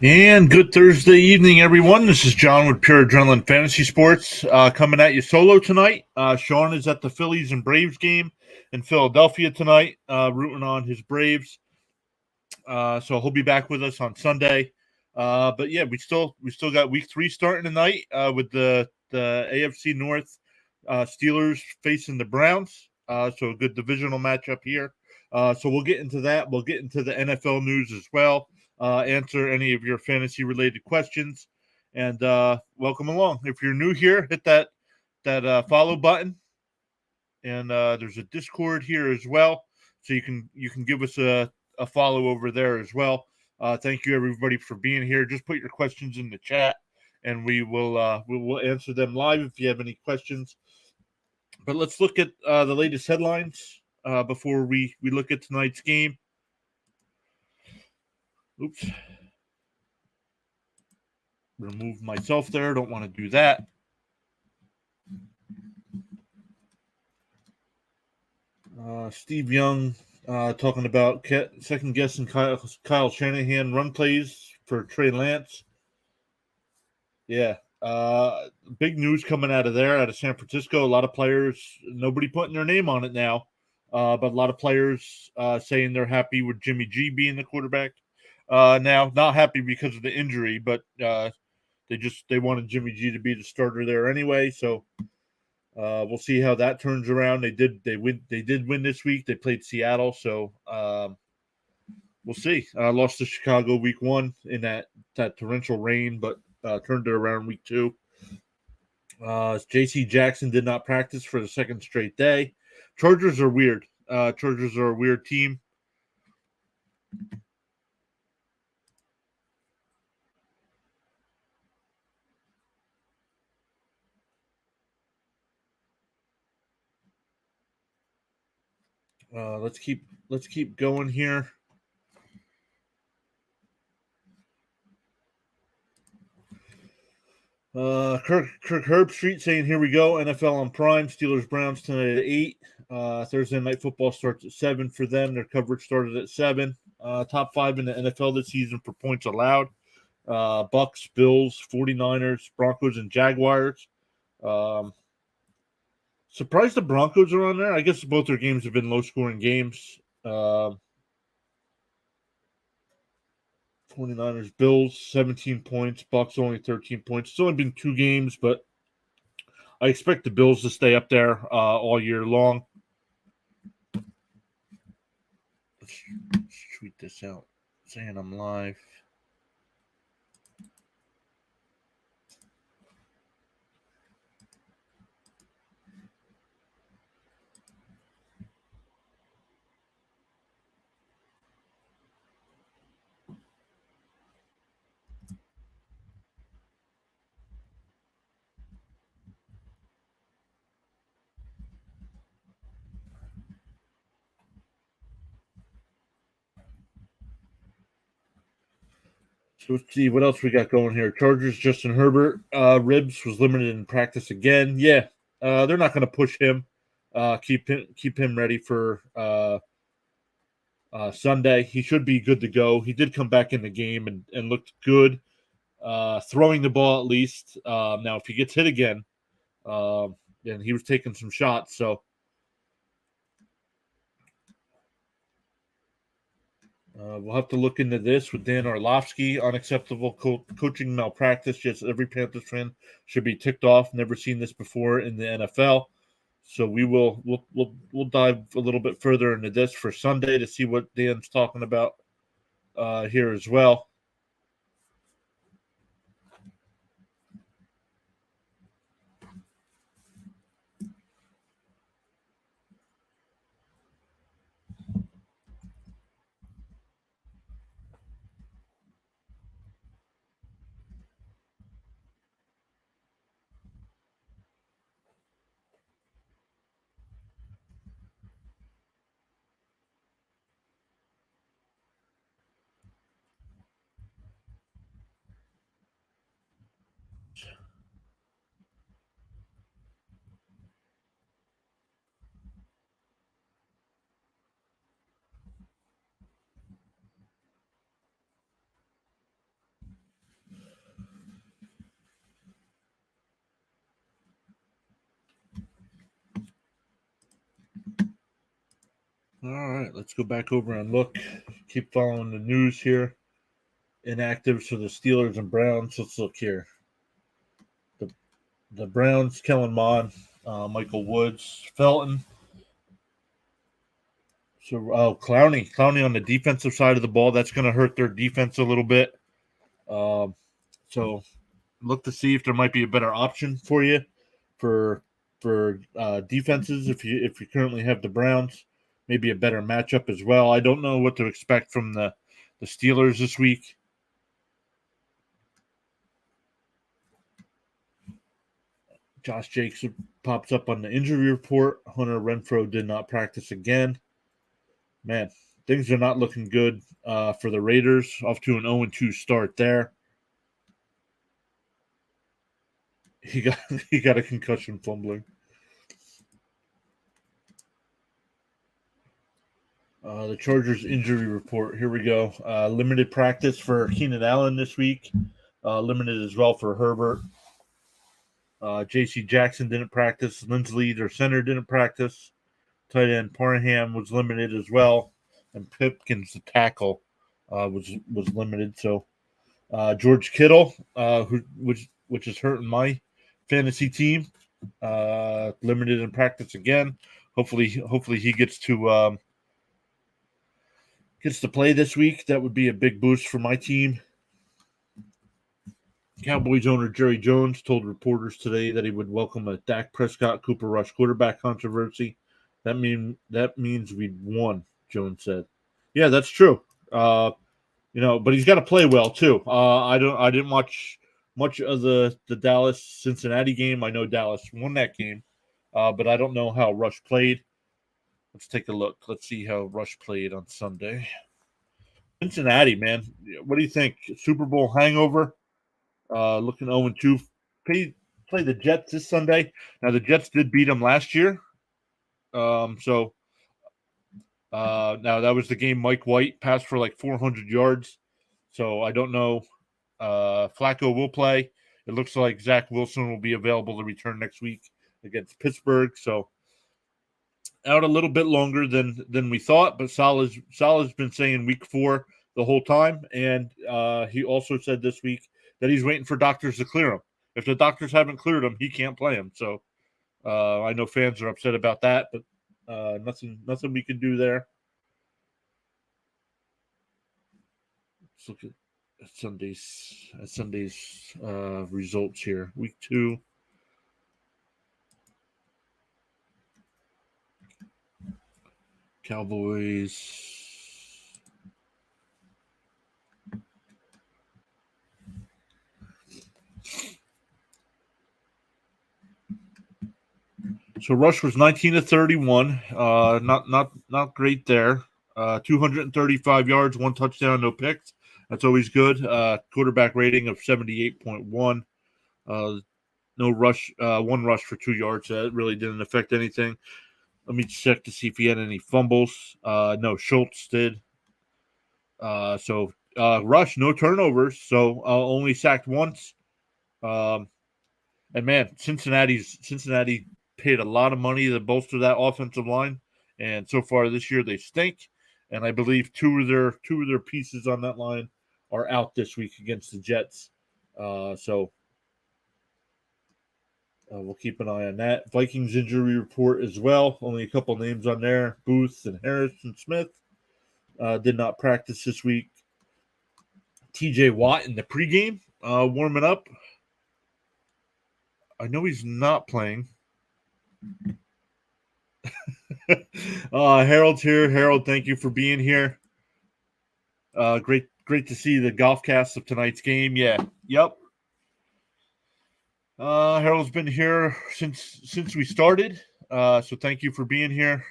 And good Thursday evening, everyone. This is John with Pure Adrenaline Fantasy Sports coming at you solo tonight. Sean is at the Phillies and Braves game in Philadelphia tonight, rooting on his Braves. So he'll be back with us on Sunday. But yeah, we still got week 3 starting tonight with the AFC North Steelers facing the Browns. So a good divisional matchup here. So we'll get into that. We'll get into the NFL news as well. Answer any of your fantasy related questions, and welcome along. If you're new here, hit that follow button, and there's a Discord here as well, so you can give us a follow over there as well. Thank you everybody for being here. Just put your questions in the chat, and we will answer them live if you have any questions. But let's look at the latest headlines before we look at tonight's game. Oops. Remove myself there. Don't want to do that. Steve Young talking about second guessing Kyle Shanahan run plays for Trey Lance. Yeah. Big news coming out of there, out of San Francisco. A lot of players, nobody putting their name on it now, but a lot of players saying they're happy with Jimmy G being the quarterback. Now, not happy because of the injury, but they wanted Jimmy G to be the starter there anyway. So we'll see how that turns around. They did win this week. They played Seattle, so we'll see. Lost to Chicago week 1 in that torrential rain, but turned it around week 2. J.C. Jackson did not practice for the second straight day. Chargers are weird. Chargers are a weird team. Let's keep going here. Kirk Herbstreit saying, "Here we go. NFL on Prime. Steelers Browns tonight at 8. Thursday night football starts at 7 for them. Their coverage started at 7. Top 5 in the NFL this season for points allowed. Bucks, Bills, 49ers, Broncos, and Jaguars. Surprised the Broncos are on there. I guess both their games have been low-scoring games. 49ers, Bills, 17 points. Bucks only 13 points. It's only been 2 games, but I expect the Bills to stay up there all year long. Let's tweet this out, saying I'm live. So let's see what else we got going here. Chargers, Justin Herbert, ribs was limited in practice again. Yeah, they're not going to push him. Keep him ready for Sunday. He should be good to go. He did come back in the game and looked good, throwing the ball at least. Now, if he gets hit again, and he was taking some shots, so we'll have to look into this with Dan Orlovsky. Unacceptable coaching malpractice. Just every Panthers fan should be ticked off. Never seen this before in the NFL. So we'll dive a little bit further into this for Sunday to see what Dan's talking about here as well. All right, let's go back over and look. Keep following the news here. Inactives for the Steelers and Browns. Let's look here. The Browns, Kellen Mond, Michael Woods, Felton. So, Clowney on the defensive side of the ball. That's going to hurt their defense a little bit. So, look to see if there might be a better option for you for defenses if you currently have the Browns. Maybe a better matchup as well. I don't know what to expect from the Steelers this week. Josh Jacobs pops up on the injury report. Hunter Renfrow did not practice again. Man, things are not looking good for the Raiders. Off to an 0-2 start there. He got a concussion fumbling. The Chargers injury report. Here we go. Limited practice for Keenan Allen this week. Limited as well for Herbert. J.C. Jackson didn't practice. Lindsley, their center, didn't practice. Tight end Parham was limited as well, and Pipkins, the tackle, was limited. So George Kittle, which is hurting my fantasy team, limited in practice again. Hopefully he gets to play this week. That would be a big boost for my team. Cowboys owner Jerry Jones told reporters today that he would welcome a Dak Prescott Cooper Rush quarterback controversy. That means we'd won, Jones said. Yeah, that's true. But he's got to play well too. I didn't watch much of the Dallas Cincinnati game. I know Dallas won that game, but I don't know how Rush played. Let's take a look. Let's see how Rush played on Sunday. Cincinnati, man. What do you think? Super Bowl hangover? Looking 0-2. Play the Jets this Sunday. Now, the Jets did beat them last year. Now that was the game Mike White passed for like 400 yards. So I don't know. Flacco will play. It looks like Zach Wilson will be available to return next week against Pittsburgh. So out a little bit longer than we thought, but Salah's been saying week 4 the whole time, and he also said this week that he's waiting for doctors to clear him. If the doctors haven't cleared him, he can't play him. So I know fans are upset about that, but nothing we can do there. Let's look at Sunday's results here. Week 2. Cowboys. So Rush was 19 of 31. Not great there. 235 yards, 1 touchdown, no picks. That's always good. Quarterback rating of 78.1. No rush, 1 rush for 2 yards. That really didn't affect anything. Let me check to see if he had any fumbles. No, Schultz did. So Rush, no turnovers. So only sacked once. And man, Cincinnati paid a lot of money to bolster that offensive line, and so far this year they stink. And I believe two of their pieces on that line are out this week against the Jets. So we'll keep an eye on that. Vikings injury report as well. Only a couple names on there. Booth and Harrison Smith did not practice this week. TJ Watt in the pregame, warming up. I know he's not playing. Harold's here. Harold, thank you for being here. Great to see the golf cast of tonight's game. Yeah. Yep. Harold's been here since we started. So thank you for being here.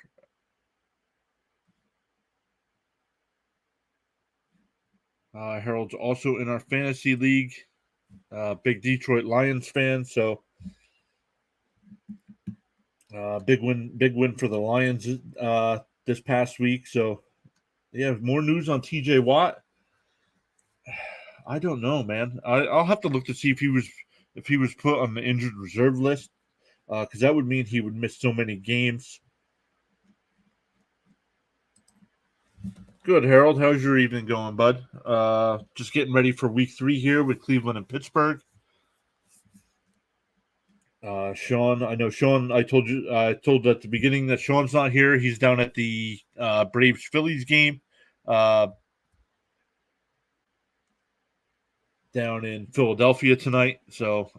Harold's also in our fantasy league. Big Detroit Lions fan. So big win for the Lions this past week. So yeah, more news on TJ Watt. I don't know, man. I'll have to look to see if he was put on the injured reserve list, because that would mean he would miss so many games. Good, Harold. How's your evening going, bud? Just getting ready for week 3 here with Cleveland and Pittsburgh. Sean, I know Sean. I told at the beginning that Sean's not here. He's down at the Braves Phillies game down in Philadelphia tonight. So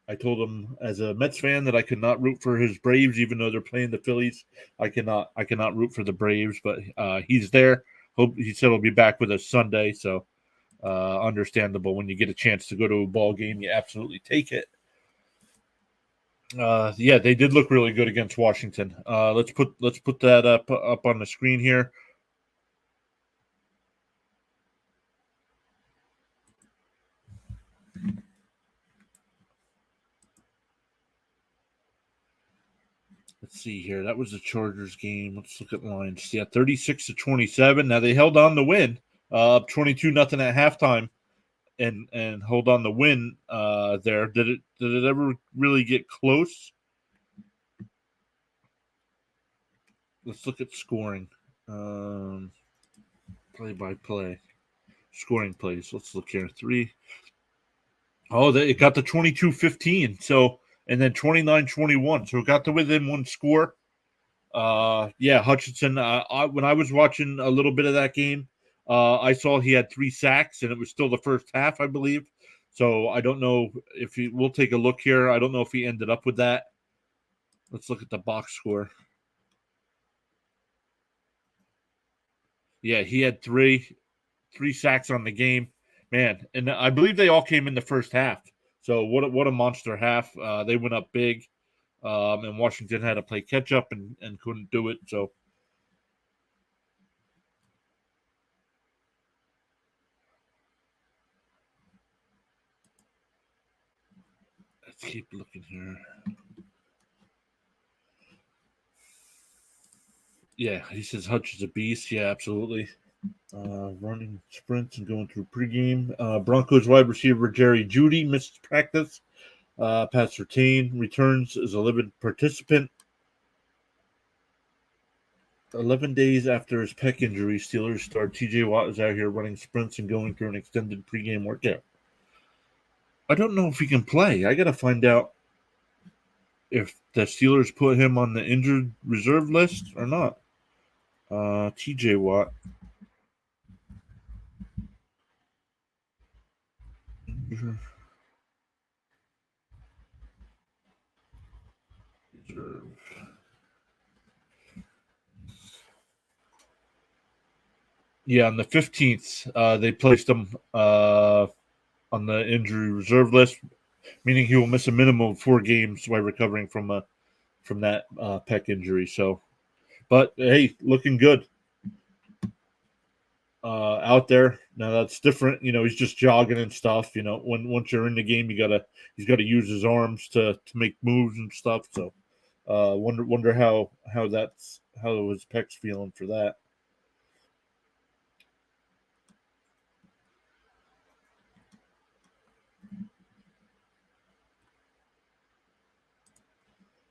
I told him as a Mets fan that I could not root for his Braves, even though they're playing the Phillies. I cannot root for the Braves, but he's there. Hope he said he'll be back with us Sunday. So understandable. When you get a chance to go to a ball game, you absolutely take it. Yeah, they did look really good against Washington. Let's put that up on the screen here. Let's see here. That was the Chargers game. Let's look at lines. Yeah, 36-27. Now they held on to win. Up 22-0 at halftime, and hold on to win. There did it ever really get close? Let's look at scoring. Play by play, scoring plays. Let's look here. It got to 22-15. So and then 29-21. So it got to within one score. Yeah, Hutchinson. When I was watching a little bit of that game, I saw he had 3 sacks, and it was still the first half, I believe. So I don't know if we'll take a look here. I don't know if he ended up with that. Let's look at the box score. Yeah, he had three sacks on the game, man, and I believe they all came in the first half. So what a monster half! They went up big, and Washington had to play catch up and couldn't do it. So let's keep looking here. Yeah, he says Hutch is a beast. Yeah, absolutely. Running sprints and going through pregame. Broncos wide receiver Jerry Jeudy missed practice. Pat Surtain returns as a living participant. 11 days after his pec injury, Steelers star TJ Watt is out here running sprints and going through an extended pregame workout. I don't know if he can play. I got to find out if the Steelers put him on the injured reserve list or not. TJ Watt. Reserve. Yeah, on the 15th, they placed him on the injury reserve list, meaning he will miss a minimum of 4 games while recovering from that pec injury. So, but hey, looking good out there. Now that's different. He's just jogging and stuff. Once you're in the game, he's got to use his arms to make moves and stuff. So, wonder how his pecs feeling for that.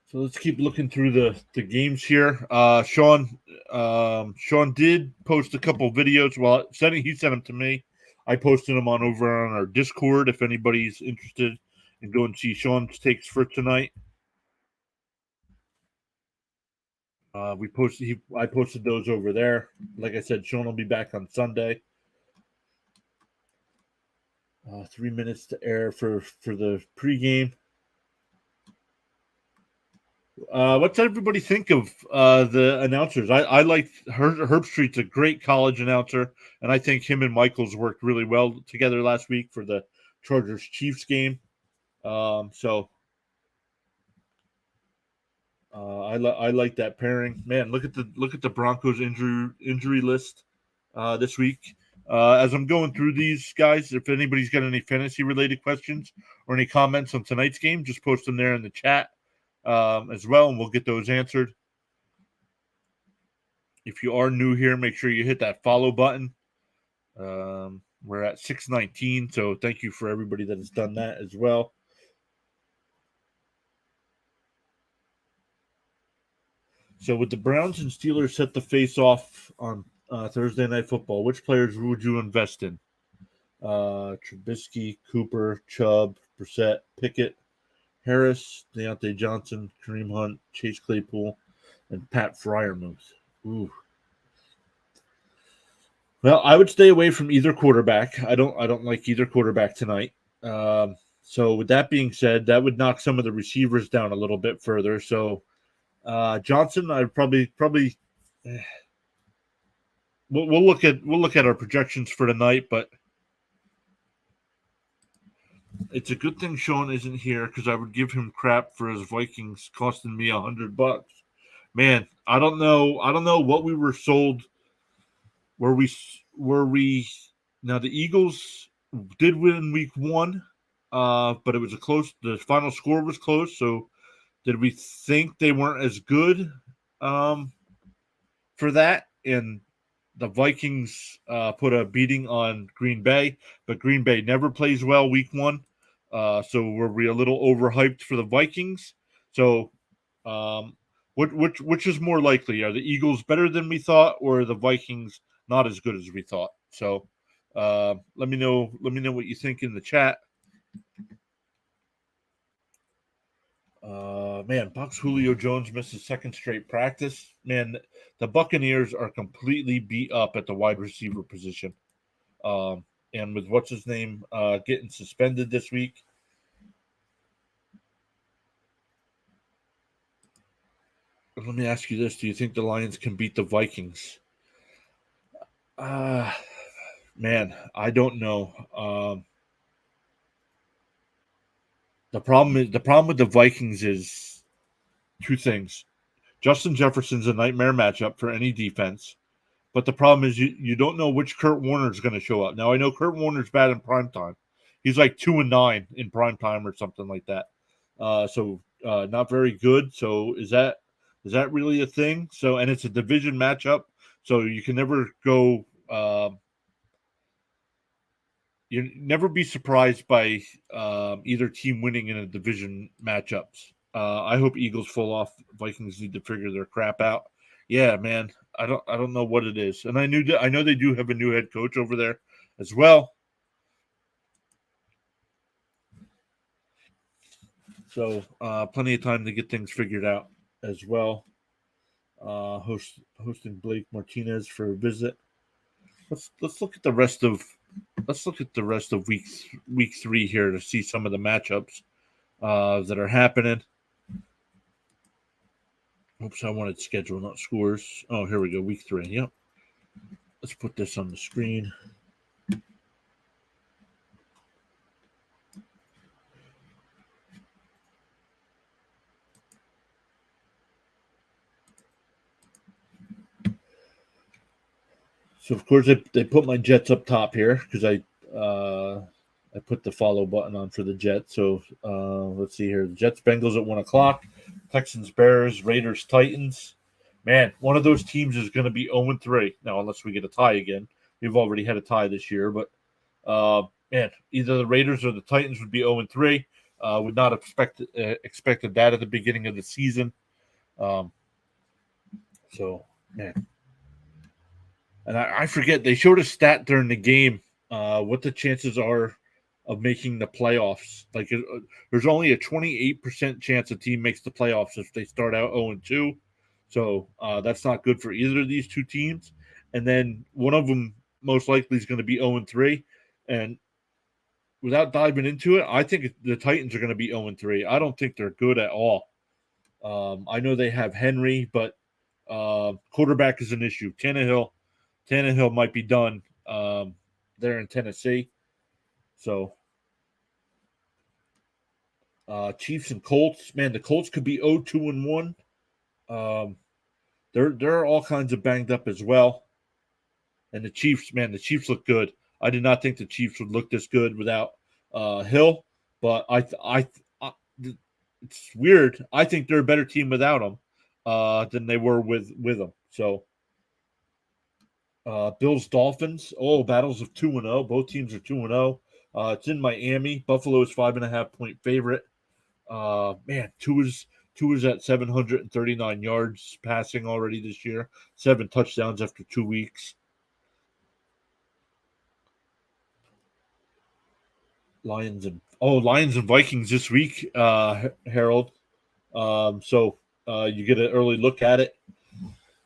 So let's keep looking through the games here. Sean did post a couple videos. Well, he sent them to me. I posted them over on our Discord. If anybody's interested in going to see Sean's takes for tonight, I posted those over there. Like I said, Sean will be back on Sunday. 3 minutes to air for the pregame. What's everybody think of the announcers? I like Herb Street's a great college announcer, and I think him and Michaels worked really well together last week for the Chargers Chiefs game. So I like that pairing. Man, look at the Broncos injury list this week. As I'm going through these guys, if anybody's got any fantasy related questions or any comments on tonight's game, just post them there in the chat as well, and we'll get those answered. If you are new here, make sure you hit that follow button. We're at 619, so thank you for everybody that has done that as well. So with the Browns and Steelers set to face off on Thursday Night Football, which players would you invest in? Trubisky, Cooper, Chubb, Brissett, Pickett, Harris, Deontay Johnson, Kareem Hunt, Chase Claypool, and Pat Fryermuth. Ooh. Well, I would stay away from either quarterback. I don't like either quarterback tonight. So with that being said, that would knock some of the receivers down a little bit further. So Johnson, I probably we'll look at our projections for tonight, but it's a good thing Sean isn't here because I would give him crap for his Vikings costing me $100. Man, I don't know. I don't know what we were sold. Were we now the Eagles did win week 1, but it was a close. The final score was close. So did we think they weren't as good for that? And the Vikings put a beating on Green Bay, but Green Bay never plays well week 1. So were we a little overhyped for the Vikings? So, which is more likely? Are the Eagles better than we thought, or are the Vikings not as good as we thought? So, let me know. Let me know what you think in the chat. Man, Bucks Julio Jones missed his second straight practice. Man, the Buccaneers are completely beat up at the wide receiver position. And with what's his name getting suspended this week. Let me ask you this: do you think the Lions can beat the Vikings? Man, I don't know. The problem with the Vikings is two things. Justin Jefferson's a nightmare matchup for any defense. But the problem is you don't know which Kurt Warner is going to show up. Now I know Kurt Warner's bad in prime time. He's like 2-9 in prime time or something like that. So not very good. So is that really a thing? So and it's a division matchup. So you can never go. You never be surprised by either team winning in a division matchups. I hope Eagles fall off. Vikings need to figure their crap out. Yeah, man. I don't know what it is. And I know they do have a new head coach over there as well. So plenty of time to get things figured out as well. Hosting Blake Martinez for a visit. Let's look at the rest of week 3 here to see some of the matchups that are happening. Oops, I wanted schedule, not scores. Oh, here we go. Week 3. Yep. Let's put this on the screen. So of course they put my Jets up top here because I put the follow button on for the Jets. So let's see here: the Jets Bengals at 1:00, Texans Bears, Raiders Titans. Man, one of those teams is going to be 0-3 now, unless we get a tie again. We've already had a tie this year, but man, either the Raiders or the Titans would be 0-3. Would not have expected that at the beginning of the season. So man. And I forget, they showed a stat during the game what the chances are of making the playoffs. Like, there's only a 28% chance a team makes the playoffs if they start out 0-2. So that's not good for either of these two teams. And then one of them most likely is going to be 0-3. And without diving into it, I think the Titans are going to be 0-3. I don't think they're good at all. I know they have Henry, but quarterback is an issue. Tannehill might be done there in Tennessee. So Chiefs and Colts, man, the Colts could be 0-2-1. They're all kinds of banged up as well. And the Chiefs, man, the Chiefs look good. I did not think the Chiefs would look this good without Hill, but it's weird. I think they're a better team without him than they were with him. So Bills Dolphins. Oh, battles of 2-0. Both teams are 2-0. It's in Miami. Buffalo is 5.5 point favorite. Man, Tua's at 739 yards passing already this year, 7 touchdowns after 2 weeks. Lions and Vikings this week, Harold. So you get an early look at it.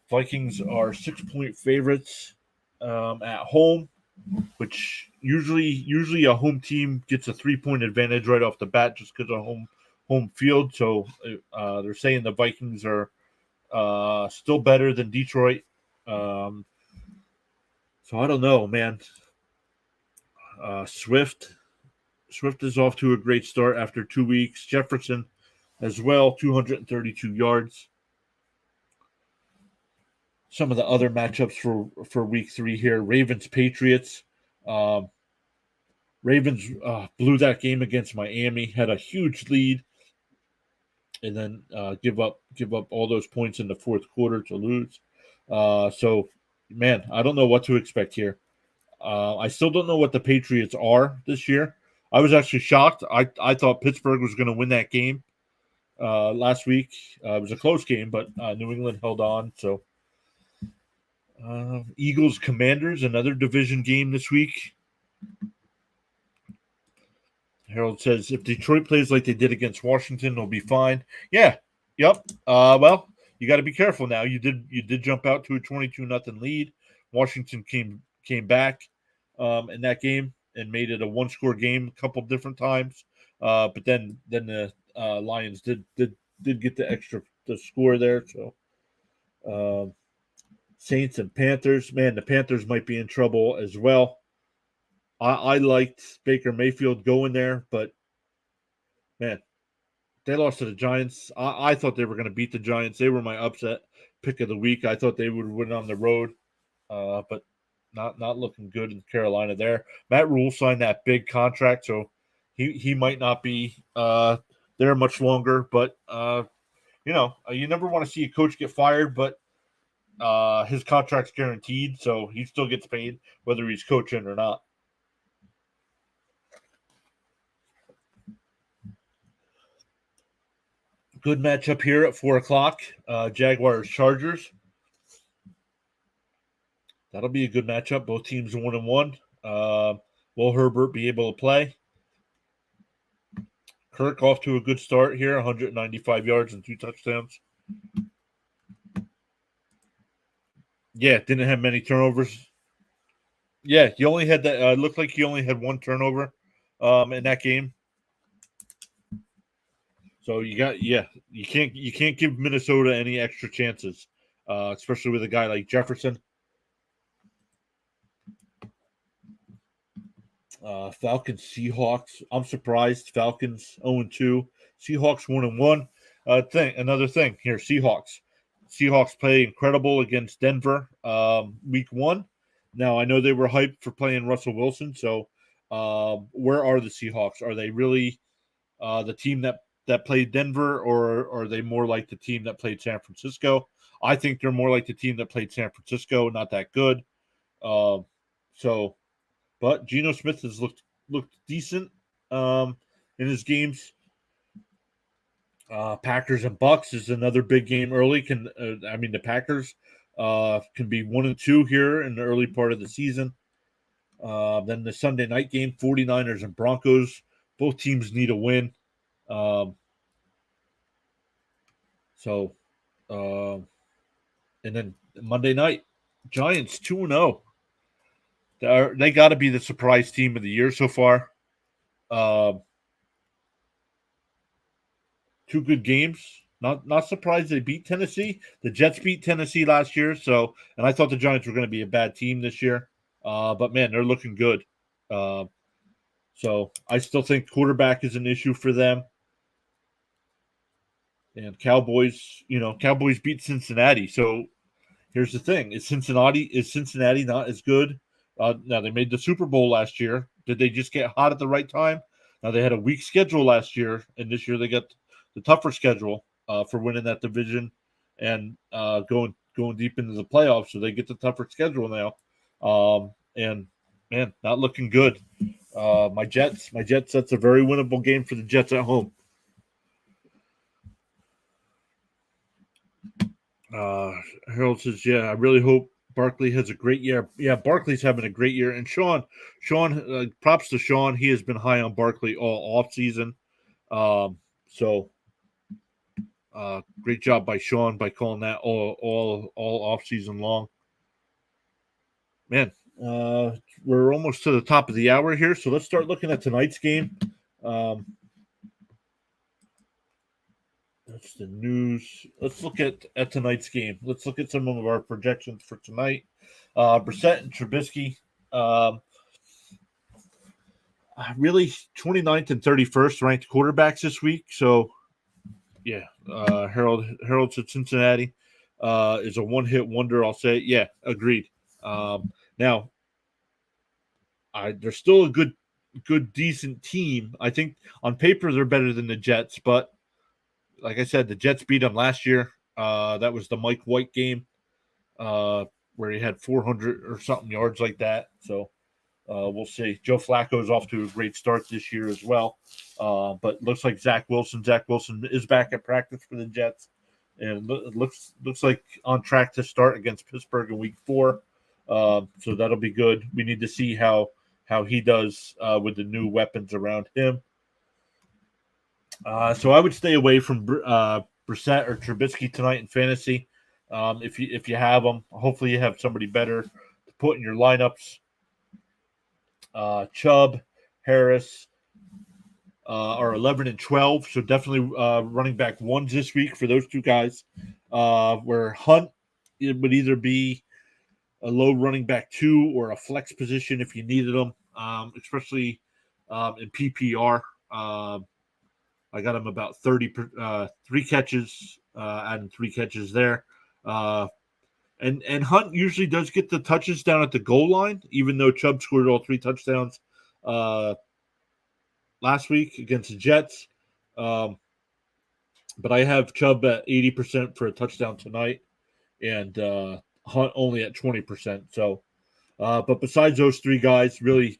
Vikings are 6-point favorites at home, which usually a home team gets a 3-point advantage right off the bat just because of home field. So they're saying the Vikings are still better than Detroit. So I don't know, man. Swift is off to a great start after 2 weeks. Jefferson as well, 232 yards. Some of the other matchups for week 3 here: Ravens Patriots. Ravens blew that game against Miami, had a huge lead, and then give up all those points in the fourth quarter to lose. So, man, I don't know what to expect here. I still don't know what the Patriots are this year. I was actually shocked. I thought Pittsburgh was going to win that game last week. It was a close game, but New England held on. So, Eagles Commanders, another division game this week. Harold says if Detroit plays like they did against Washington, they'll be fine. Yeah. Yep. Well, you got to be careful now. You did jump out to a 22-0 lead. Washington came back in that game and made it a one-score game a couple different times. But then the Lions did get the score there. So Saints and Panthers, man, the Panthers might be in trouble as well. I liked Baker Mayfield going there, but man, they lost to the Giants. I thought they were going to beat the Giants. They were my upset pick of the week. I thought they would win on the road, but not looking good in Carolina there. Matt Rule signed that big contract, so he might not be there much longer. But you never want to see a coach get fired, but his contract's guaranteed, so he still gets paid whether he's coaching or not. Good matchup here at 4:00. Jaguars Chargers. That'll be a good matchup. Both teams are 1-1. Will Herbert be able to play? Kirk off to a good start here, 195 yards and 2 touchdowns. Yeah, didn't have many turnovers. Yeah, he only had that. Looked like he only had 1 turnover in that game. So you can't give Minnesota any extra chances, especially with a guy like Jefferson. Falcons Seahawks. I'm surprised. Falcons 0-2. Seahawks 1-1. Another thing here. Seahawks play incredible against Denver week 1. Now I know they were hyped for playing Russell Wilson. So where are the Seahawks? Are they really the team that played Denver, or are they more like the team that played San Francisco? I think they're more like the team that played San Francisco. Not that good. But Geno Smith has looked decent in his games. Packers and Bucks is another big game early. The Packers can be 1-2 here in the early part of the season. Then the Sunday night game, 49ers and Broncos. Both teams need a win. And then Monday night, Giants 2-0. They got to be the surprise team of the year so far. 2 good games. Not surprised they beat Tennessee. The Jets beat Tennessee last year, and I thought the Giants were going to be a bad team this year. But man, they're looking good. So I still think quarterback is an issue for them. And Cowboys beat Cincinnati. So here's the thing: is Cincinnati not as good? Now they made the Super Bowl last year. Did they just get hot at the right time? Now they had a weak schedule last year, and this year they got the tougher schedule for winning that division and going deep into the playoffs. So they get the tougher schedule now. And man, not looking good. My Jets. That's a very winnable game for the Jets at home. Harold says, "Yeah, I really hope Barkley has a great year." Yeah, Barkley's having a great year, and Sean, props to Sean. He has been high on Barkley all off season. So great job by Sean by calling that all off season long. Man, we're almost to the top of the hour here, so let's start looking at tonight's game. That's the news. Let's look at tonight's game. Let's look at some of our projections for tonight. Brissett and Trubisky, um, really 29th and 31st ranked quarterbacks this week. So, yeah, Harold said Cincinnati is a one-hit wonder. I'll say, yeah, agreed. Now, they're still a good, decent team. I think on paper they're better than the Jets, but like I said, the Jets beat them last year. That was the Mike White game where he had 400 or something yards like that. So we'll see. Joe Flacco's off to a great start this year as well. But looks like Zach Wilson is back at practice for the Jets, and it looks like on track to start against Pittsburgh in Week 4. So that'll be good. We need to see how he does with the new weapons around him. So I would stay away from Brissett or Trubisky tonight in fantasy. If you have them, hopefully you have somebody better to put in your lineups. Chubb, Harris are 11 and 12, so definitely running back ones this week for those two guys. Where Hunt, it would either be a low running back 2 or a flex position if you needed them, especially in PPR. I got him about 3 catches, adding 3 catches there. And Hunt usually does get the touches down at the goal line, even though Chubb scored all 3 touchdowns last week against the Jets. But I have Chubb at 80% for a touchdown tonight, and Hunt only at 20%. So, but besides those 3 guys, really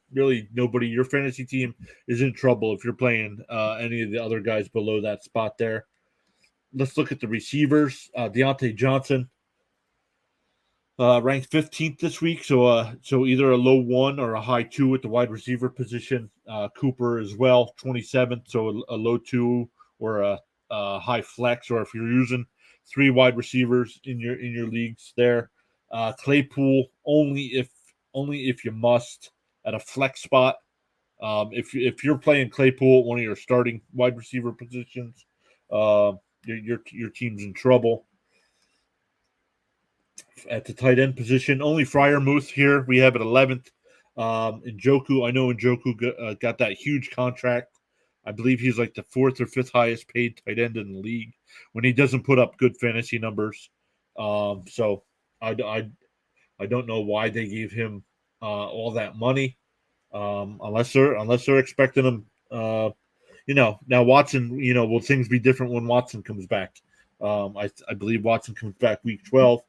nobody. Your fantasy team is in trouble if you're playing any of the other guys below that spot there. Let's look at the receivers. Deontay Johnson. Ranked 15th this week, so either a low 1 or a high 2 at the wide receiver position. Cooper as well, 27th, so a low 2 or a high flex, or if you're using 3 wide receivers in your leagues there. Claypool only if you must at a flex spot. If you're playing Claypool at one of your starting wide receiver positions, your team's in trouble. At the tight end position, only Freiermuth here. We have at 11th. Njoku, I know Njoku got that huge contract. I believe he's like the 4th or 5th highest paid tight end in the league when he doesn't put up good fantasy numbers. So I don't know why they gave him all that money, unless they're expecting him. Now Watson. Will things be different when Watson comes back? I believe Watson comes back week 12.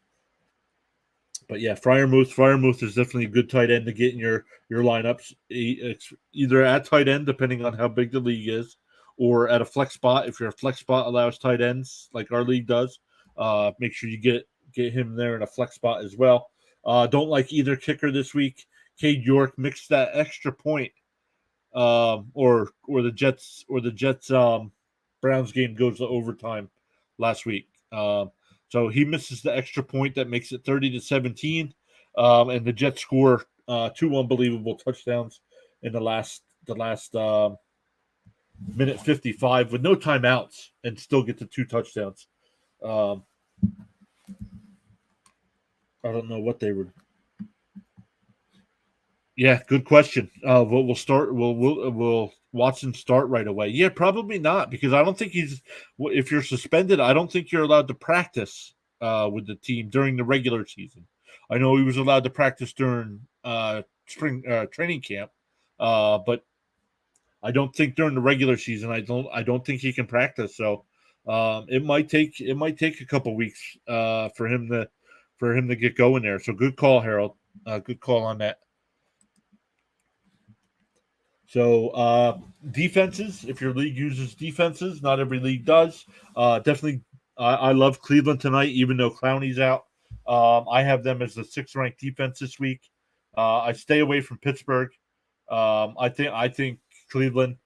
But yeah, Freiermuth is definitely a good tight end to get in your lineups. It's either at tight end, depending on how big the league is, or at a flex spot. If your flex spot allows tight ends, like our league does, make sure you get him there in a flex spot as well. Don't like either kicker this week. Cade York mixed that extra point, or the Jets Browns game goes to overtime last week. So he misses the extra point that makes it 30-17, and the Jets score 2 unbelievable touchdowns in the last minute 55 with no timeouts and still get the 2 touchdowns. I don't know what they were. Yeah, good question. We'll start. Will Watson start right away? Yeah, probably not, because I don't think he's. If you're suspended, I don't think you're allowed to practice with the team during the regular season. I know he was allowed to practice during spring training camp, but I don't think during the regular season. I don't think he can practice. So it might take a couple weeks for him to get going there. So good call, Harold. Good call on that. So defenses, if your league uses defenses, not every league does. Definitely I love Cleveland tonight, even though Clowney's out. I have them as the 6th-ranked defense this week. I stay away from Pittsburgh. I think Cleveland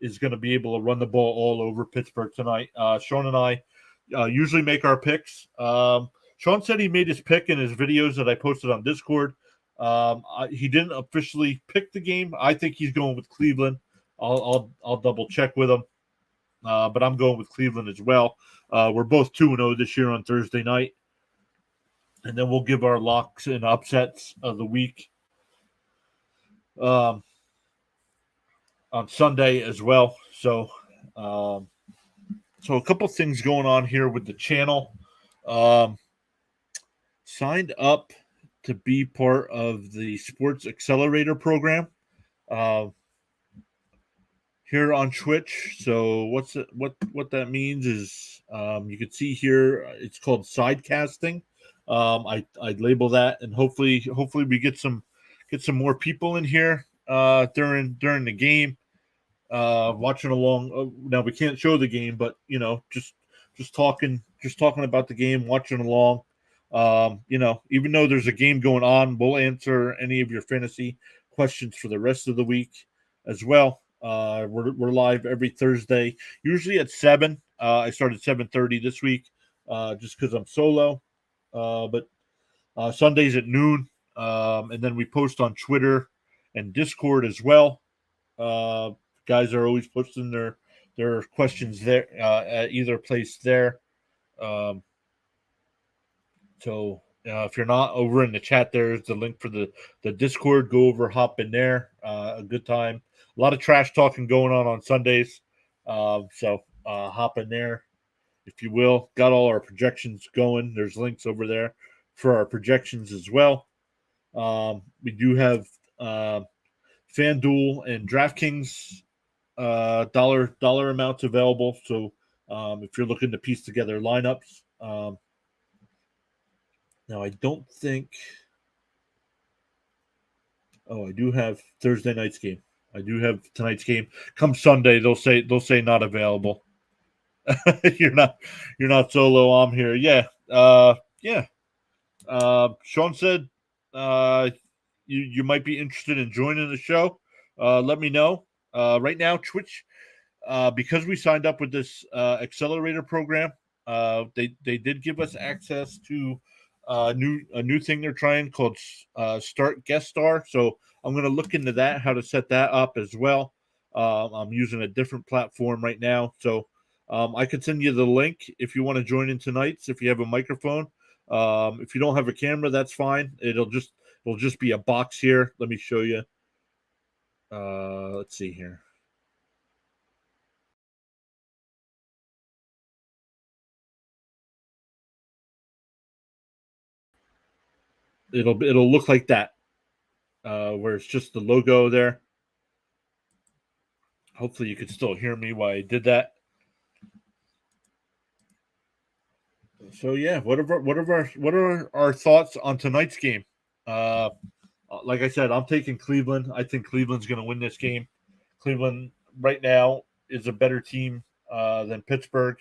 is going to be able to run the ball all over Pittsburgh tonight. Sean and I usually make our picks. Sean said he made his pick in his videos that I posted on Discord. He didn't officially pick the game. I think he's going with Cleveland. I'll double check with him, but I'm going with Cleveland as well. We're both 2-0 this year on Thursday night, and then we'll give our locks and upsets of the week on Sunday as well. So a couple things going on here with the channel. Signed up to be part of the Sports Accelerator program here on Twitch. So what that means is you can see here it's called Sidecasting. I label that, and hopefully we get some more people in here during the game, watching along. Now we can't show the game, but just talking about the game, watching along. Even though there's a game going on, we'll answer any of your fantasy questions for the rest of the week as well. We're live every Thursday, usually at 7. I started 7:30 this week, just because I'm solo. But Sundays at noon, and then we post on Twitter and Discord as well. Guys are always posting their questions there at either place there. So if you're not over in the chat, there's the link for the Discord. Go over, hop in there. A good time. A lot of trash talking going on Sundays. So hop in there, if you will. Got all our projections going. There's links over there for our projections as well. We do have FanDuel and DraftKings dollar amounts available. So if you're looking to piece together lineups, now I don't think. Oh, I do have Thursday night's game. I do have tonight's game. Come Sunday, they'll say not available. You're not solo. I'm here. Yeah. Yeah. Sean said you might be interested in joining the show. Let me know. Right now, Twitch, because we signed up with this accelerator program, they did give us access to a new thing they're trying called Start Guest Star. So I'm going to look into that, how to set that up as well. I'm using a different platform right now, so I can send you the link if you want to join in tonight's. If you have a microphone, if you don't have a camera, that's fine. It'll just be a box here. Let me show you. Let's see here. It'll look like that, where it's just the logo there. Hopefully you could still hear me while I did that. So yeah, what are our thoughts on tonight's game? Like I said, I'm taking Cleveland. I think Cleveland's going to win this game. Cleveland right now is a better team than Pittsburgh.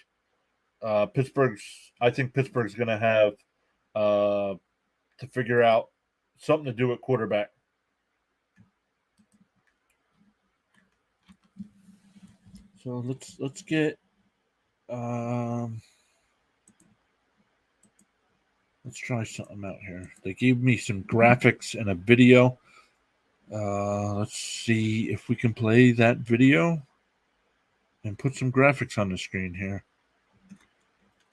I think Pittsburgh's going to have to figure out something to do at quarterback. So let's get let's try something out here. They gave me some graphics and a video. Let's see if we can play that video and put some graphics on the screen here.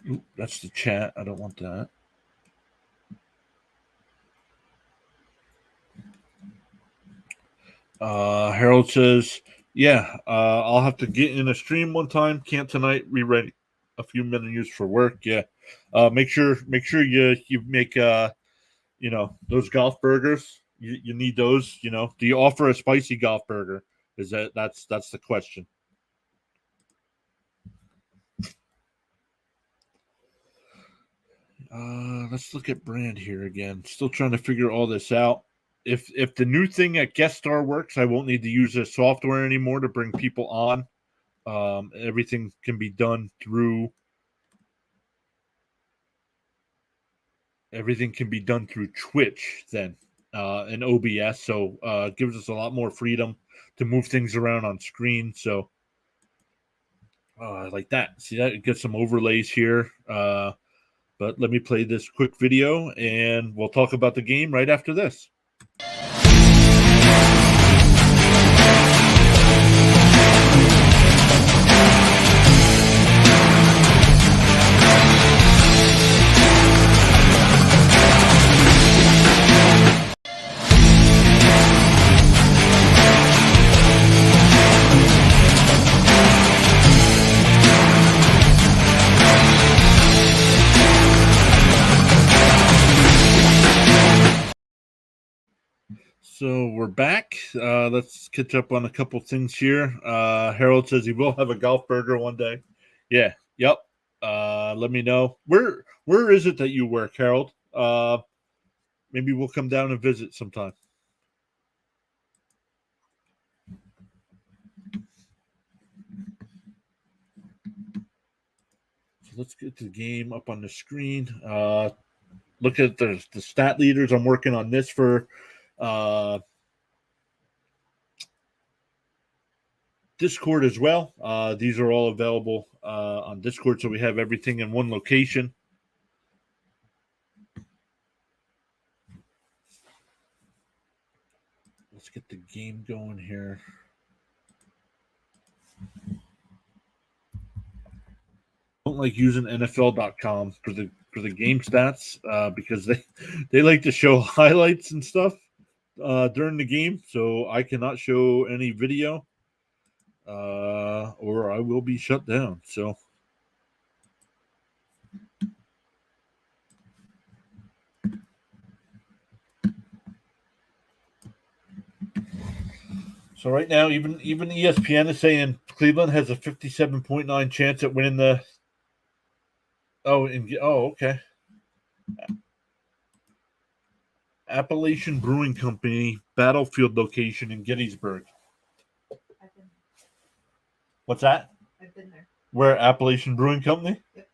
Oop, that's the chat. I don't want that. Harold says, yeah, I'll have to get in a stream one time. Can't tonight. Rewrite a few menus for work. Yeah. Make sure you make those golf burgers. You need those. Do you offer a spicy golf burger? That's the question. Let's look at brand here again. Still trying to figure all this out. If the new thing at Guest Star works, I won't need to use this software anymore to bring people on. Everything can be done through everything can be done through Twitch then and OBS. So it gives us a lot more freedom to move things around on screen. So like that. See that? Get some overlays here. But let me play this quick video and we'll talk about the game right after this. So we're back. Let's catch up on a couple things here. Harold says he will have a golf burger one day. Yeah. Yep. Let me know. Where is it that you work, Harold? Maybe we'll come down and visit sometime. So let's get the game up on the screen. Look at the stat leaders. I'm working on this for Discord as well. These are all available on Discord, so we have everything in one location. Let's get the game going here. Don't like using NFL.com for the game stats because they like to show highlights and stuff during the game, so I cannot show any video or I will be shut down. So right now, even ESPN is saying Cleveland has a 57.9 chance at winning the. Okay. Appalachian Brewing Company battlefield location in Gettysburg. What's that? I've been there. Where Appalachian Brewing Company? Yep.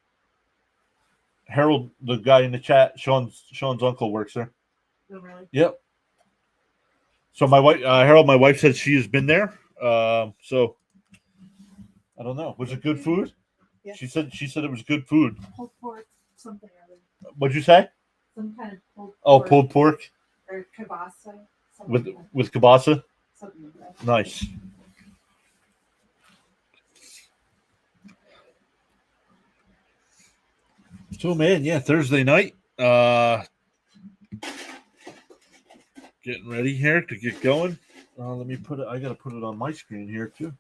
Harold, the guy in the chat, Sean's uncle works there. Oh, really? Yep. So my wife, Harold, my wife said she has been there. So I don't know. Was it good food? Yeah. She said it was good food. Pulled pork, something or other. What'd you say? Some kind of pulled pork. Oh, pulled pork. Or kielbasa. With kielbasa? Something like that. Nice. So man, yeah, Thursday night. Getting ready here to get going. Let me put it. I gotta put it on my screen here too.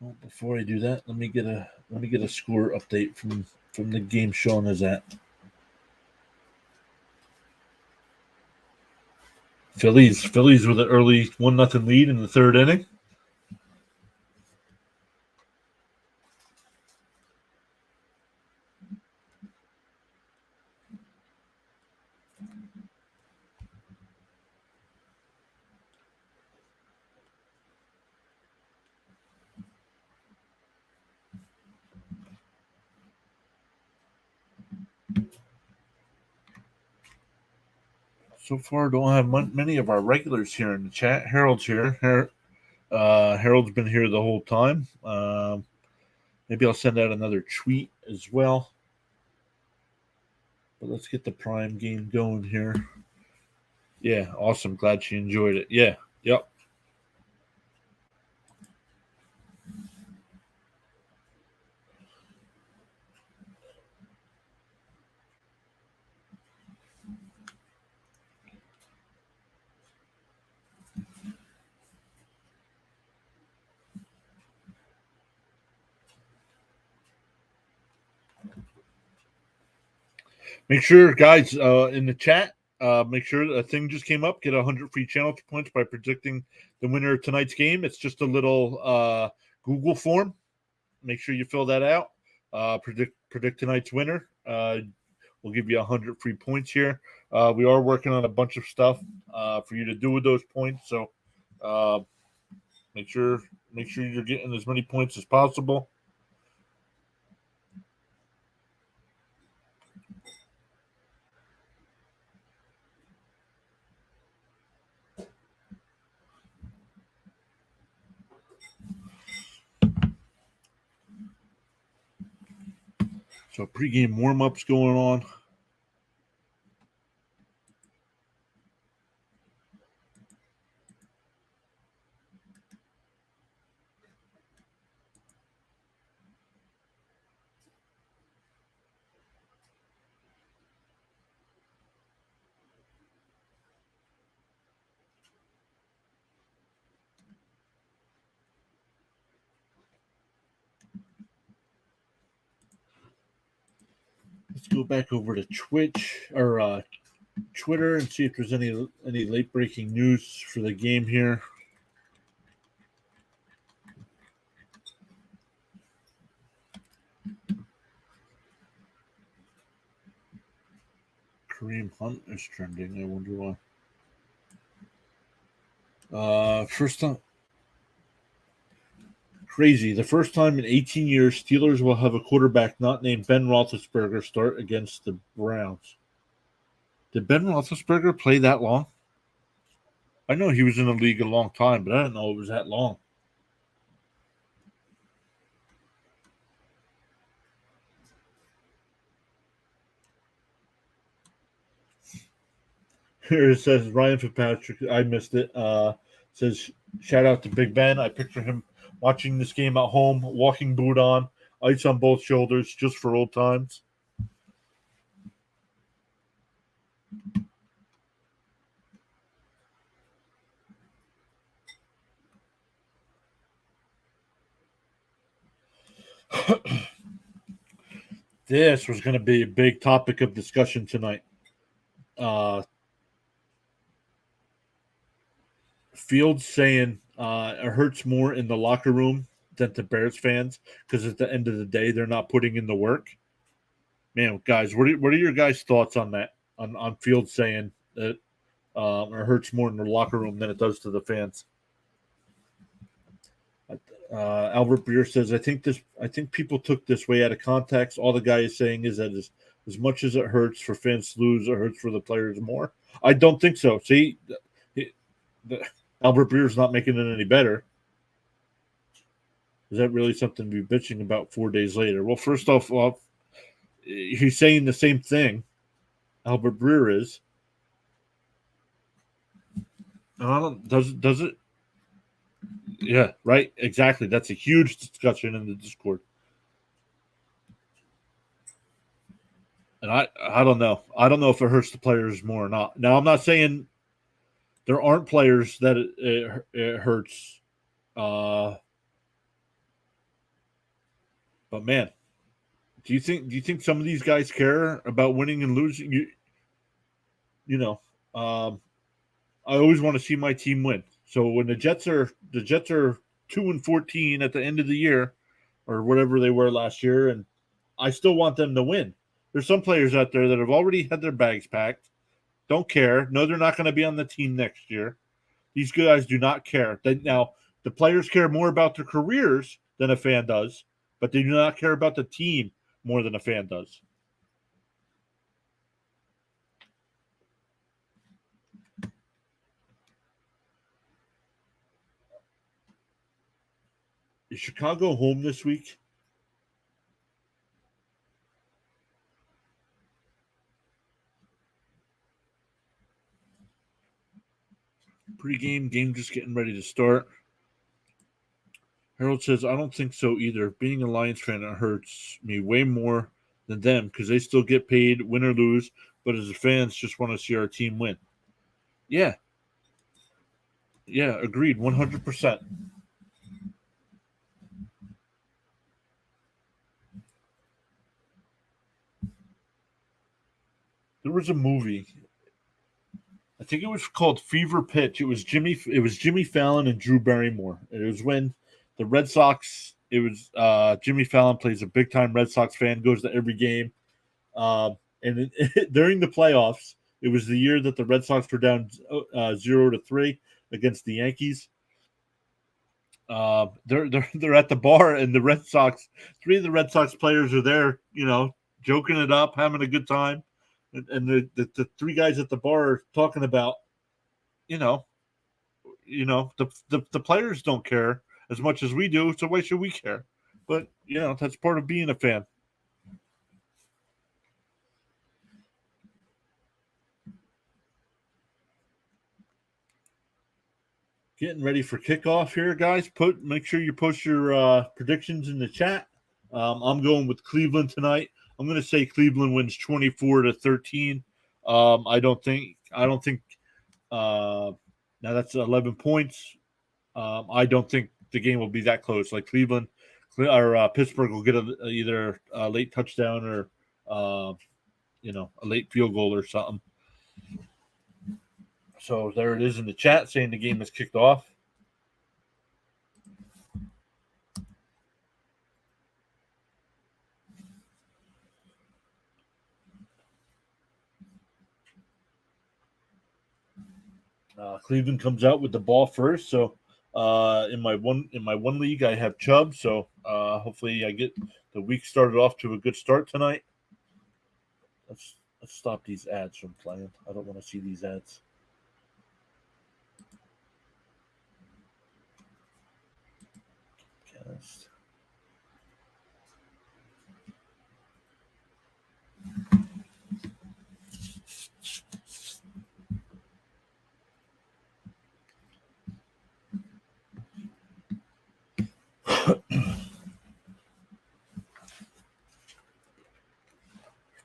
Well, before I do that, let me get a score update from the game Sean is at. Phillies with an early 1-0 lead in the third inning. So far, don't have many of our regulars here in the chat. Harold's here. Harold's been here the whole time. Maybe I'll send out another tweet as well. But let's get the Prime game going here. Yeah, awesome. Glad she enjoyed it. Yeah, yep. Make sure, guys, in the chat, make sure a thing just came up. Get 100 free channel points by predicting the winner of tonight's game. It's just a little Google form. Make sure you fill that out. Predict tonight's winner. We'll give you 100 free points here. We are working on a bunch of stuff for you to do with those points. So Make sure you're getting as many points as possible. So pregame warm-ups going on. Let's go back over to Twitch or Twitter and see if there's any late breaking news for the game here. Kareem Hunt is trending. I wonder why. First time. Crazy. The first time in 18 years, Steelers will have a quarterback not named Ben Roethlisberger start against the Browns. Did Ben Roethlisberger play that long? I know he was in the league a long time, but I didn't know it was that long. Here it says Ryan Fitzpatrick. I missed it. Says shout out to Big Ben. I picture him watching this game at home, walking boot on, ice on both shoulders, just for old times. This was going to be a big topic of discussion tonight. Fields saying it hurts more in the locker room than to Bears fans because at the end of the day, they're not putting in the work. Man, guys, what are your guys' thoughts on that? On Fields saying that it hurts more in the locker room than it does to the fans. Albert Breer says, I think people took this way out of context. All the guy is saying is that as much as it hurts for fans to lose, it hurts for the players more. I don't think so. See, Albert Breer's not making it any better. Is that really something to be bitching about 4 days later? Well, first off, he's saying the same thing. Albert Breer is. Does it? Yeah, right. Exactly. That's a huge discussion in the Discord. And I don't know. I don't know if it hurts the players more or not. Now, I'm not saying there aren't players that it hurts. But man, do you think some of these guys care about winning and losing? I always want to see my team win. So when the Jets are 2-14 at the end of the year, or whatever they were last year, and I still want them to win. There's some players out there that have already had their bags packed, don't care. No, they're not going to be on the team next year. These guys do not care. Now, the players care more about their careers than a fan does, but they do not care about the team more than a fan does. Is Chicago home this week? Pre-game, game just getting ready to start. Harold says, I don't think so either. Being a Lions fan, it hurts me way more than them because they still get paid, win or lose, but as fans, just want to see our team win. Yeah. Yeah, agreed, 100%. There was a movie. I think it was called Fever Pitch. It was Jimmy Fallon and Drew Barrymore. It was when the Red Sox. It was Jimmy Fallon plays a big time Red Sox fan, goes to every game, and during the playoffs, it was the year that the Red Sox were down 0-3 against the Yankees, they're at the bar, and the Red Sox, 3 of the Red Sox players are there, joking it up, having a good time, and the 3 guys at the bar are talking about, you know, the players don't care as much as we do, so why should we care? But that's part of being a fan. Getting ready for kickoff here, guys. Make sure you post your predictions in the chat. I'm going with Cleveland tonight. I'm going to say Cleveland wins 24-13. I don't think. Now that's 11 points. I don't think the game will be that close. Like Cleveland or Pittsburgh will get either a late touchdown or a late field goal or something. So there it is in the chat saying the game is kicked off. Cleveland comes out with the ball first. So in my one league, I have Chubb. So hopefully I get the week started off to a good start tonight. Let's stop these ads from playing. I don't want to see these ads. Cast.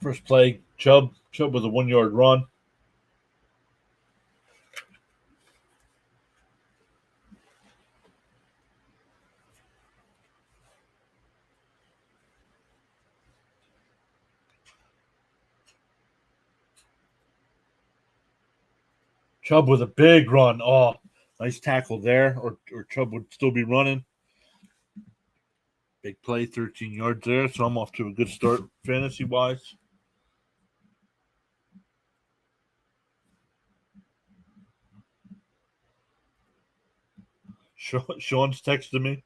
First play, Chubb with a 1-yard run. Chubb with a big run. Oh, nice tackle there, or Chubb would still be running. Big play, 13 yards there, so I'm off to a good start fantasy-wise. Sean's texted me.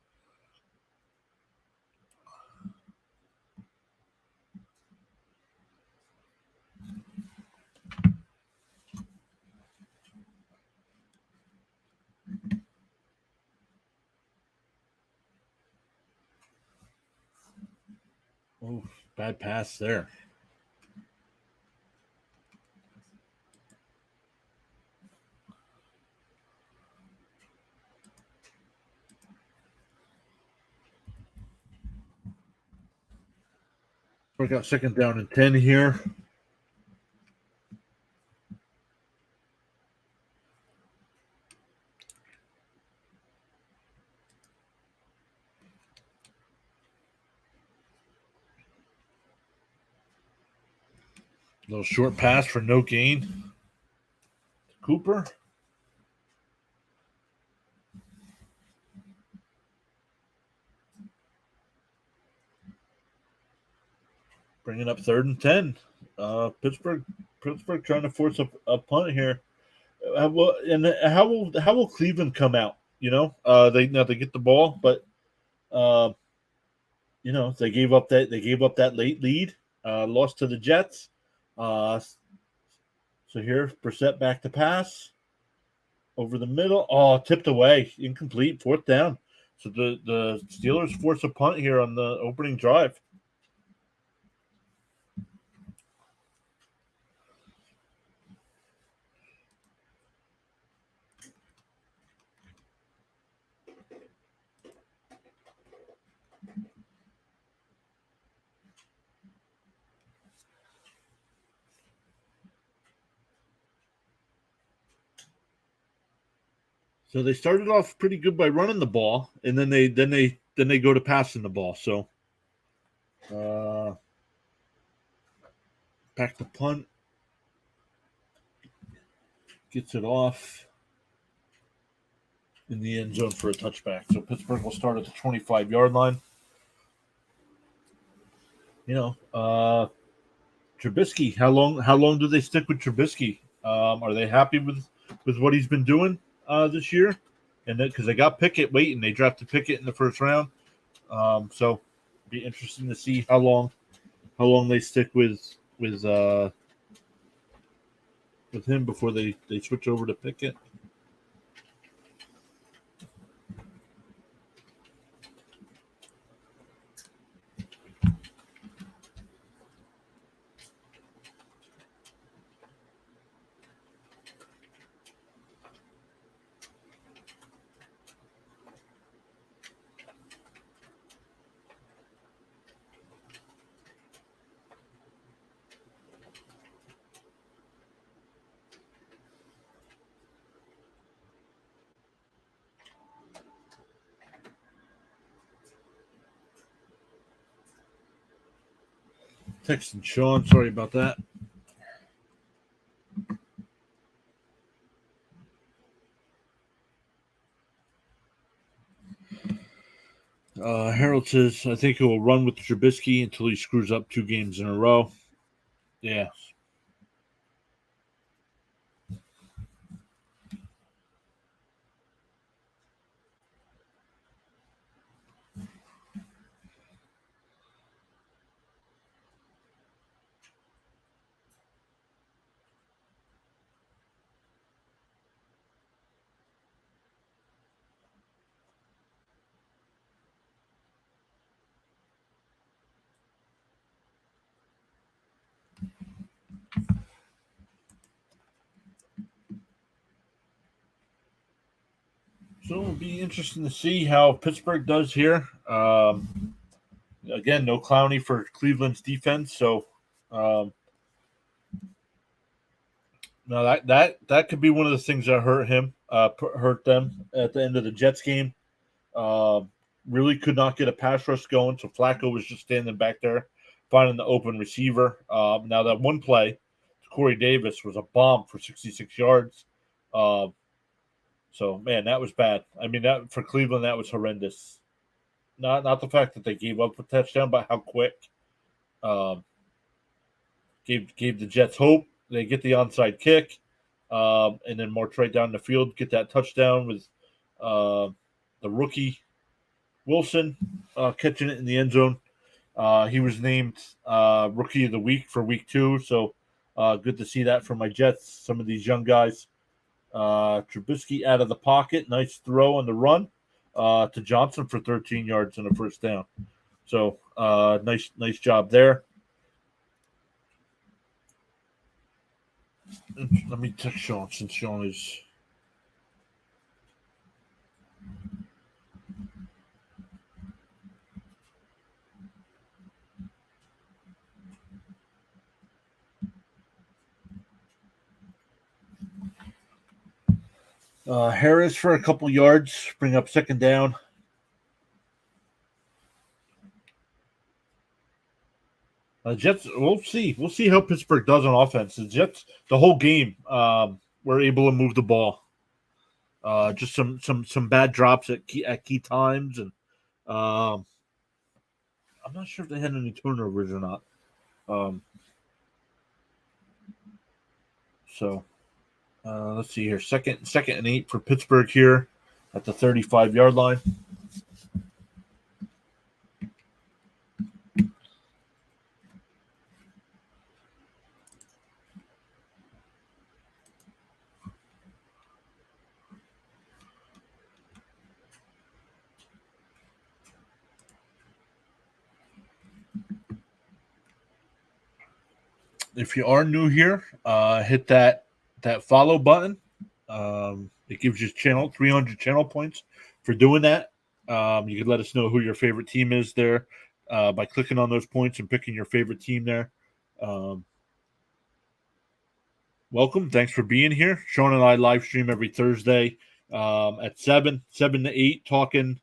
Oh, bad pass there. Work out 2nd down and 10 here. Little short pass for no gain. Cooper. Bringing up 3rd and 10. Pittsburgh trying to force a punt here. How will Cleveland come out? They get the ball, but they gave up that late lead. Lost to the Jets. So here, Brissett back to pass over the middle. Oh, tipped away, incomplete, 4th down. So the Steelers force a punt here on the opening drive. So they started off pretty good by running the ball, and then they go to passing the ball. So back to punt, gets it off in the end zone for a touchback. So Pittsburgh will start at the 25-yard line. Trubisky. How long do they stick with Trubisky? Are they happy with what he's been doing this year? and because they got Pickett waiting, they drafted Pickett in the first round. So be interesting to see how long they stick with him before they switch over to Pickett. Texting Sean, sorry about that. Harold says, I think he will run with Trubisky until he screws up 2 games in a row. Yeah. So it'll be interesting to see how Pittsburgh does here. Again, no Clowney for Cleveland's defense, so no, that could be one of the things that hurt him, hurt them at the end of the Jets game. Really could not get a pass rush going, so Flacco was just standing back there, finding the open receiver. Now that one play to Corey Davis was a bomb for 66 yards. So man, that was bad. I mean, that for Cleveland, that was horrendous. Not the fact that they gave up a touchdown, but how quick. Gave the Jets hope. They get the onside kick, and then march right down the field, get that touchdown with the rookie Wilson catching it in the end zone. He was named Rookie of the Week for Week 2, so good to see that from my Jets. Some of these young guys. Trubisky out of the pocket, nice throw on the run to Johnson for 13 yards and a first down. So nice job there. Let me text Sean since Sean is. Harris for a couple yards, bring up second down. Jets. We'll see. We'll see how Pittsburgh does on offense. The Jets, the whole game, were able to move the ball. Just some bad drops at key times, and I'm not sure if they had any turnovers or not. So let's see here. Second and 8 for Pittsburgh here at the 35-yard line. If you are new here, hit that follow button. It gives you 300 channel points for doing that. You can let us know who your favorite team is there by clicking on those points and picking your favorite team there. Welcome. Thanks for being here. Sean and I live stream every Thursday at 7 to 8 talking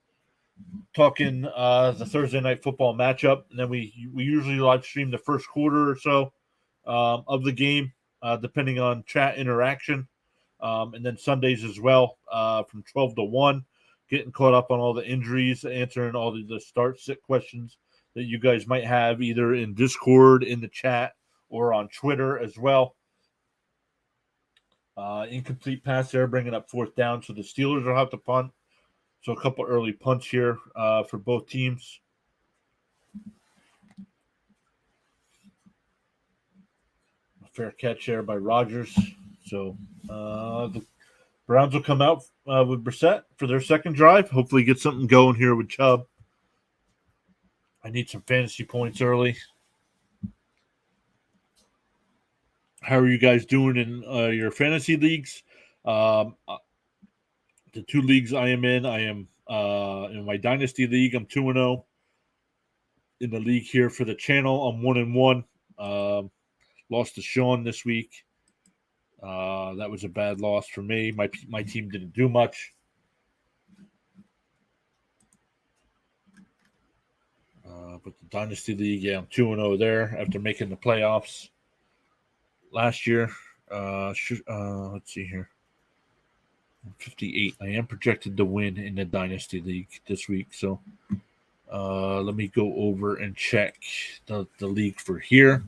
the Thursday night football matchup. And then we usually live stream the first quarter or so of the game, depending on chat interaction. And then Sundays as well from 12 to 1, getting caught up on all the injuries, answering all the start-sit questions that you guys might have either in Discord, in the chat, or on Twitter as well. Incomplete pass there, bringing up 4th down. So the Steelers will have to punt. So a couple early punts here for both teams. A fair catch there by Rodgers. So the Browns will come out with Brissett for their second drive. Hopefully get something going here with Chubb. I need some fantasy points early. How are you guys doing in your fantasy leagues? The 2 leagues I am in in my Dynasty League, I'm 2-0. In the league here for the channel, I'm 1-1. Lost to Sean this week. That was a bad loss for me. My team didn't do much. But the Dynasty League, yeah, I'm 2-0 there after making the playoffs last year. Let's see here. 58. I am projected to win in the Dynasty League this week. So let me go over and check the league for here.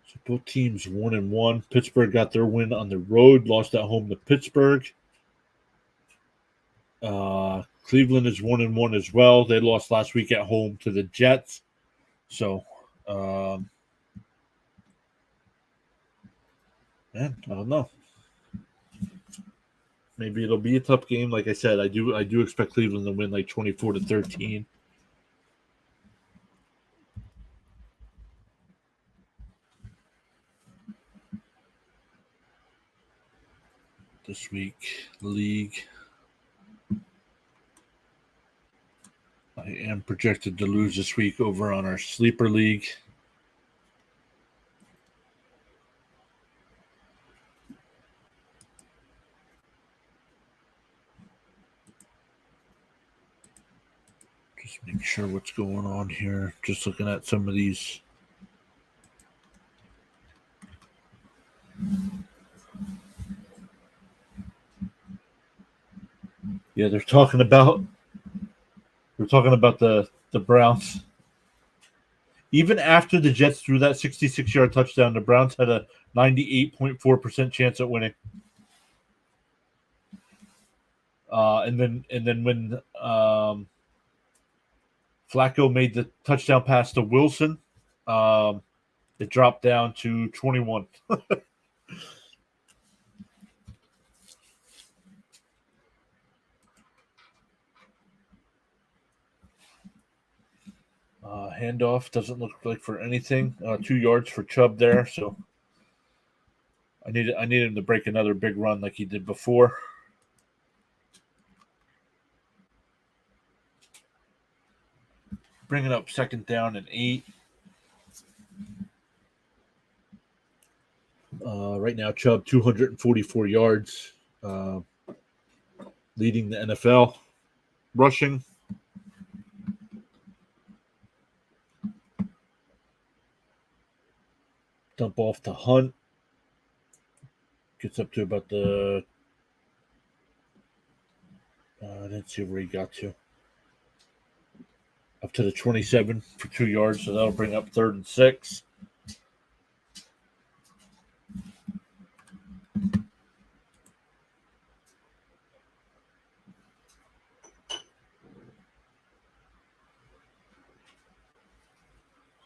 So both teams 1-1. Pittsburgh got their win on the road, lost at home to Pittsburgh. Cleveland is 1-1 as well. They lost last week at home to the Jets. So, man, I don't know. Maybe it'll be a tough game. Like I said, I do expect Cleveland to win like 24-13. This week, league. I am projected to lose this week over on our sleeper league. Just make sure what's going on here. Just looking at some of these. Yeah, they're talking about the Browns. Even after the Jets threw that 66-yard touchdown, the Browns had a 98.4% chance at winning. And then when Flacco made the touchdown pass to Wilson, it dropped down to 21. Handoff doesn't look like for anything. 2 yards for Chubb there, so I need him to break another big run like he did before. Bring it up 2nd down and 8. Right now, Chubb 244 yards, leading the NFL rushing. Dump off to Hunt. Gets up to about the. I didn't see where he got to. Up to the 27 for 2 yards, so that'll bring up 3rd and 6.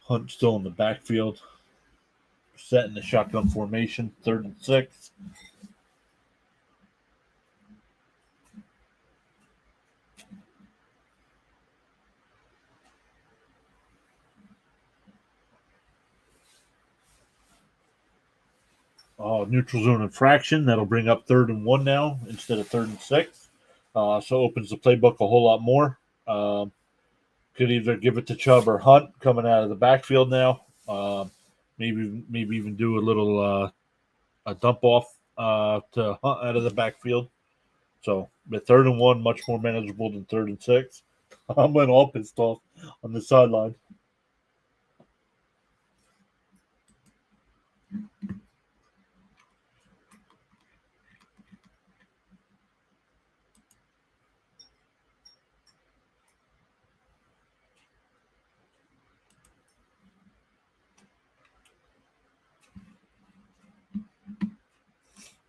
Hunt still in the backfield. Set in the shotgun formation, 3rd and 6. Neutral zone infraction. That'll bring up 3rd and 1 now instead of 3rd and 6. So opens the playbook a whole lot more. Could either give it to Chubb or Hunt coming out of the backfield now. Maybe even do a little a dump off to Hunt out of the backfield. So with 3rd and 1, much more manageable than 3rd and 6. I went all pissed off on the sideline.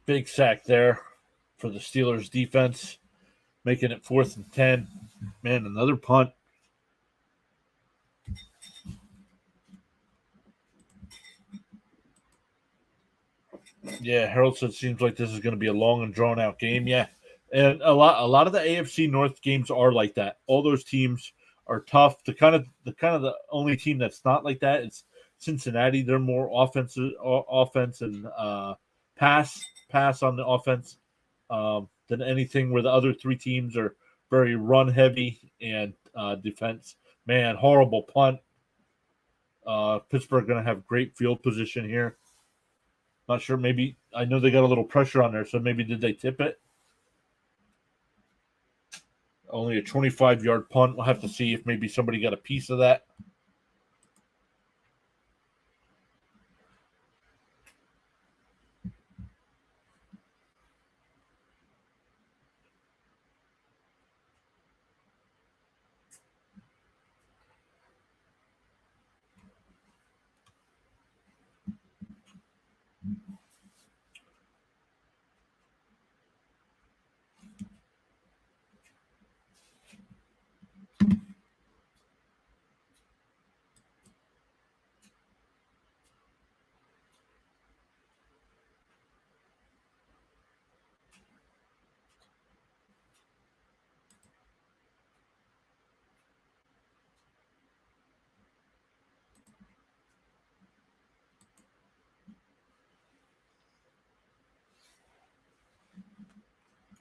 Big sack there for the Steelers defense, making it 4th and 10. Man, another punt. Yeah, Harold said seems like this is going to be a long and drawn out game. Yeah, and a lot of the AFC North games are like that. All those teams are tough. The only team that's not like that is Cincinnati. They're more offense and pass on the offense than anything. Where the other three teams are very run heavy and defense. Man, horrible punt. Pittsburgh going to have great field position here. Not sure. Maybe I know they got a little pressure on there, so maybe did they tip it? Only a 25-yard punt. We'll have to see if maybe somebody got a piece of that.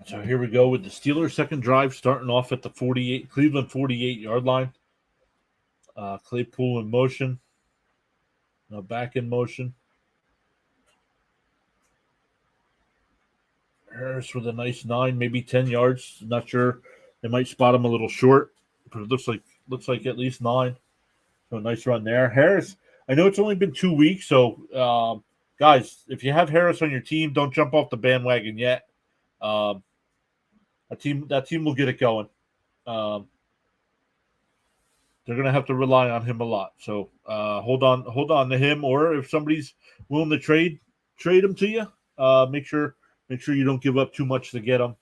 So here we go with the Steelers' second drive, starting off at the Cleveland 48-yard line. Claypool in motion. Now back in motion. Harris with a nice 9, maybe 10 yards. Not sure. They might spot him a little short, but it looks like at least 9. So a nice run there. Harris, I know it's only been 2 weeks, so guys, if you have Harris on your team, don't jump off the bandwagon yet. Um, that team will get it going. Um, they're going to have to rely on him a lot. So hold on to him, or if somebody's willing to trade him to you. Make sure you don't give up too much to get him.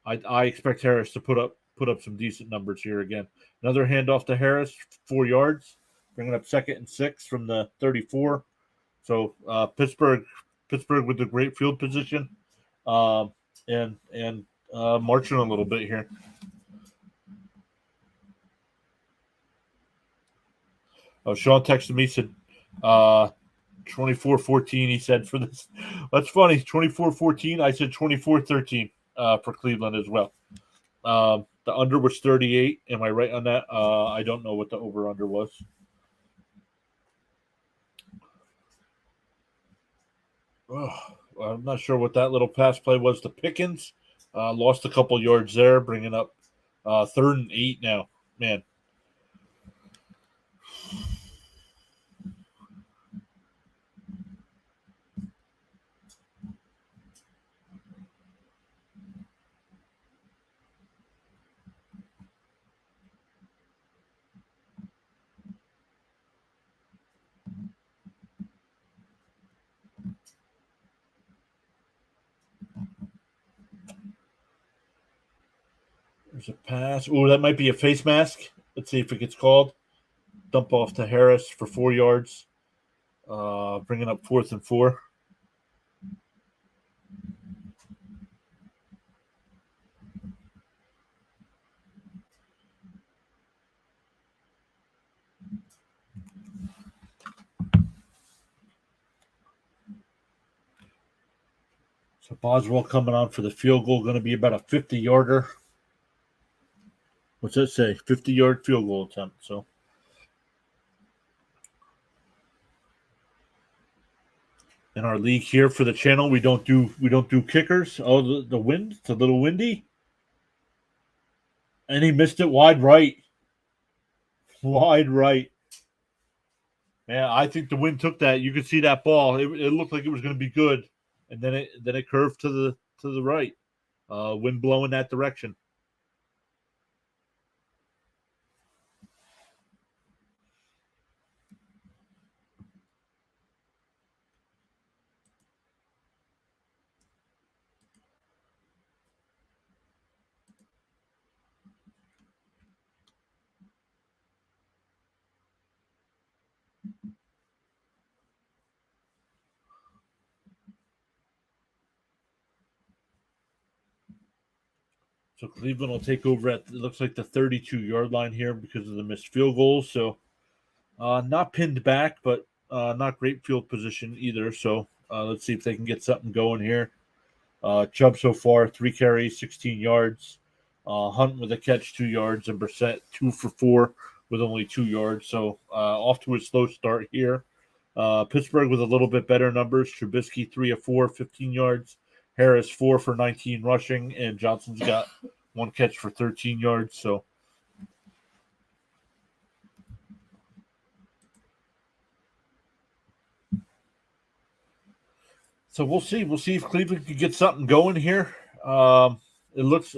I expect Harris to put up some decent numbers here again. Another handoff to Harris, 4 yards, bringing up 2nd and 6 from the 34. So Pittsburgh with the great field position, and marching a little bit here. Oh, Sean texted me, said 24-14. He said for this. That's funny. 24-14. I said 24-13 for Cleveland as well. The under was 38. Am I right on that? I don't know what the over-under was. Oh, I'm not sure what that little pass play was to Pickens. Lost a couple yards there, bringing up 3rd and 8 now. Man. There's a pass. Oh, that might be a face mask. Let's see if it gets called. Dump off to Harris for 4 yards. Bringing up 4th and 4. So Boswell coming on for the field goal, going to be about a 50-yarder. What's that say? 50-yard field goal attempt. So in our league here for the channel, we don't do kickers. Oh, the wind, it's a little windy. And he missed it wide right. Wide right. Man, I think the wind took that. You could see that ball. It looked like it was going to be good, and then it curved to the right. Wind blowing that direction. So Cleveland will take over at, it looks like, the 32-yard line here because of the missed field goals. So not pinned back, but not great field position either. So let's see if they can get something going here. Chubb so far, 3 carries, 16 yards. Hunt with a catch, 2 yards, and Brissett 2 for 4 with only 2 yards. So off to a slow start here. Pittsburgh with a little bit better numbers. Trubisky 3 of 4, 15 yards. Harris 4 for 19 rushing, and Johnson's got 1 catch for 13 yards. So we'll see. We'll see if Cleveland can get something going here. It looks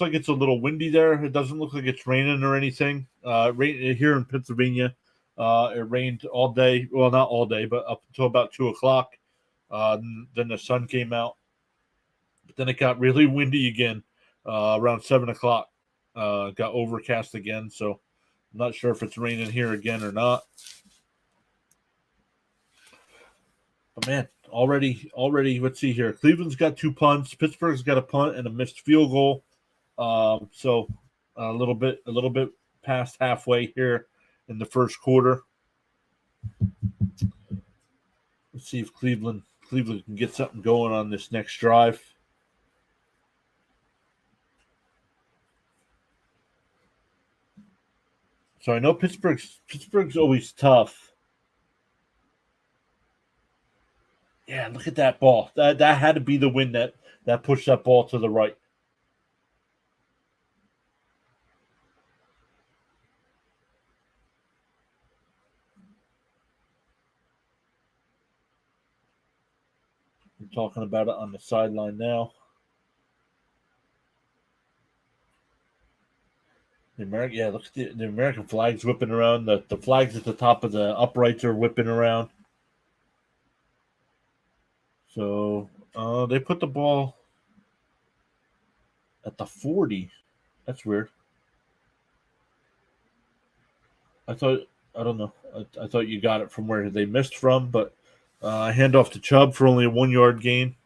like it's a little windy there. It doesn't look like it's raining or anything. Rain here in Pennsylvania. It rained all day. Well, not all day, but up until about 2:00. Then the sun came out. But then it got really windy again around 7:00. Got overcast again. So I'm not sure if it's raining here again or not. But man, already, let's see here. Cleveland's got 2 punts. Pittsburgh's got a punt and a missed field goal. So a little bit past halfway here in the first quarter. Let's see if Cleveland can get something going on this next drive. So I know Pittsburgh's always tough. Yeah, look at that ball. That had to be the win that pushed that ball to the right. We're talking about it on the sideline now. Look at the American flags whipping around. The flags at the top of the uprights are whipping around. So they put the ball at the 40. That's weird. I don't know. I thought you got it from where they missed from, but handoff to Chubb for only a 1-yard gain.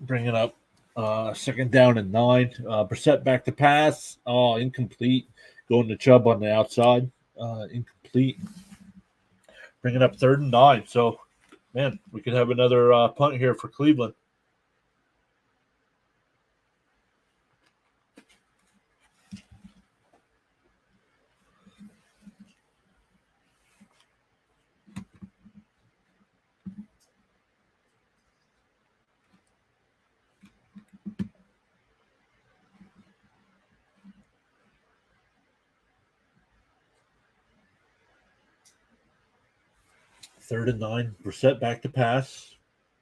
Bringing up 2nd down and 9. Brissett back to pass. Oh, incomplete. Going to Chubb on the outside. Incomplete. Bringing up 3rd and 9. So, man, we could have another punt here for Cleveland. Third and 9. Brissett back to pass.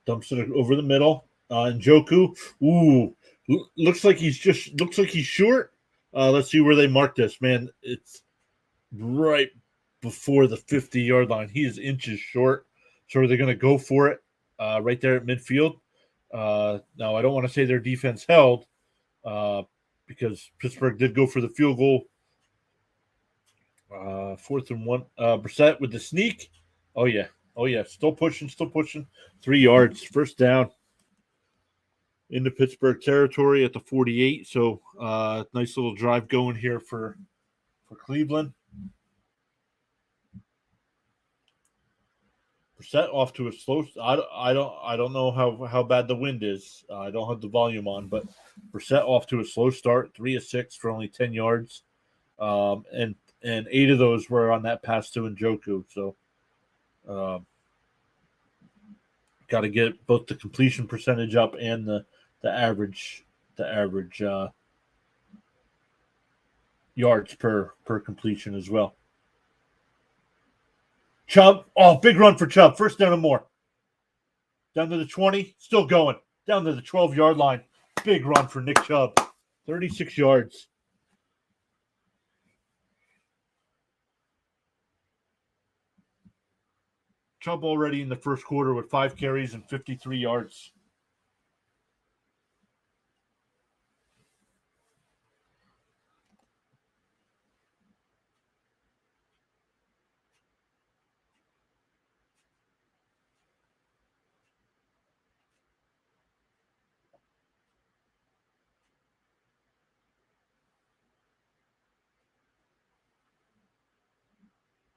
Dumps it over the middle. Njoku. Ooh. Looks like he's short. Let's see where they mark this. Man, it's right before the 50-yard line. He is inches short. So are they going to go for it right there at midfield? Now, I don't want to say their defense held because Pittsburgh did go for the field goal. 4th and 1. Brissett with the sneak. Oh, yeah. Still pushing. 3 yards. First down into Pittsburgh territory at the 48. So nice little drive going here for Cleveland. Brissett off to a slow. I don't know how bad the wind is. I don't have the volume on, but Brissett off to a slow start. 3 of 6 for only 10 yards, and 8 of those were on that pass to Njoku. So, got to get both the completion percentage up and the average yards per completion as well. Chubb, big run for Chubb. First down and more. Down to the 20, still going. Down to the 12-yard line. Big run for Nick Chubb. 36 yards. Chubb already in the first quarter with 5 carries and 53 yards.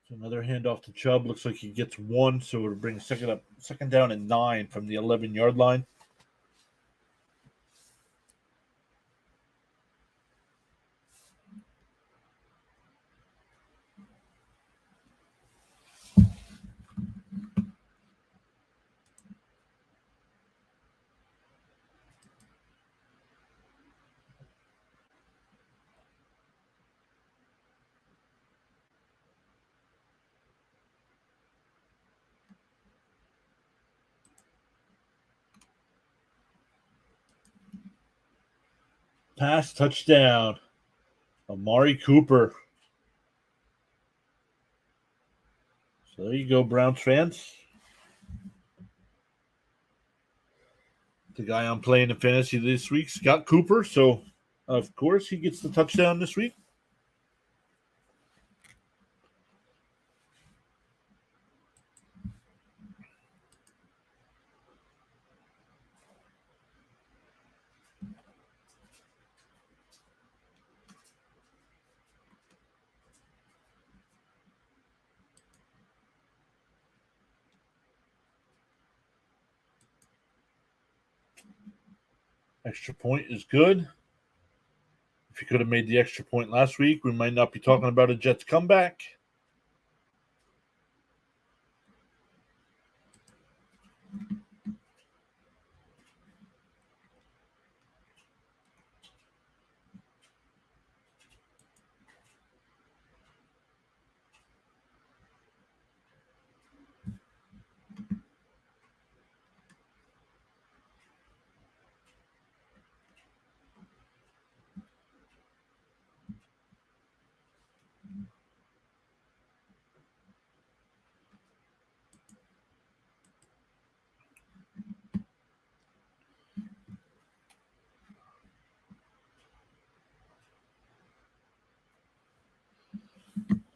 So another handoff to Chubb. Looks like he gets one, so it'll bring second down and 9 from the 11-yard line. Pass touchdown. Amari Cooper. So there you go, Browns fans. The guy I'm playing in fantasy this week, Scott Cooper. So, of course, he gets the touchdown this week. Extra point is good. If he could have made the extra point last week, we might not be talking about a Jets comeback.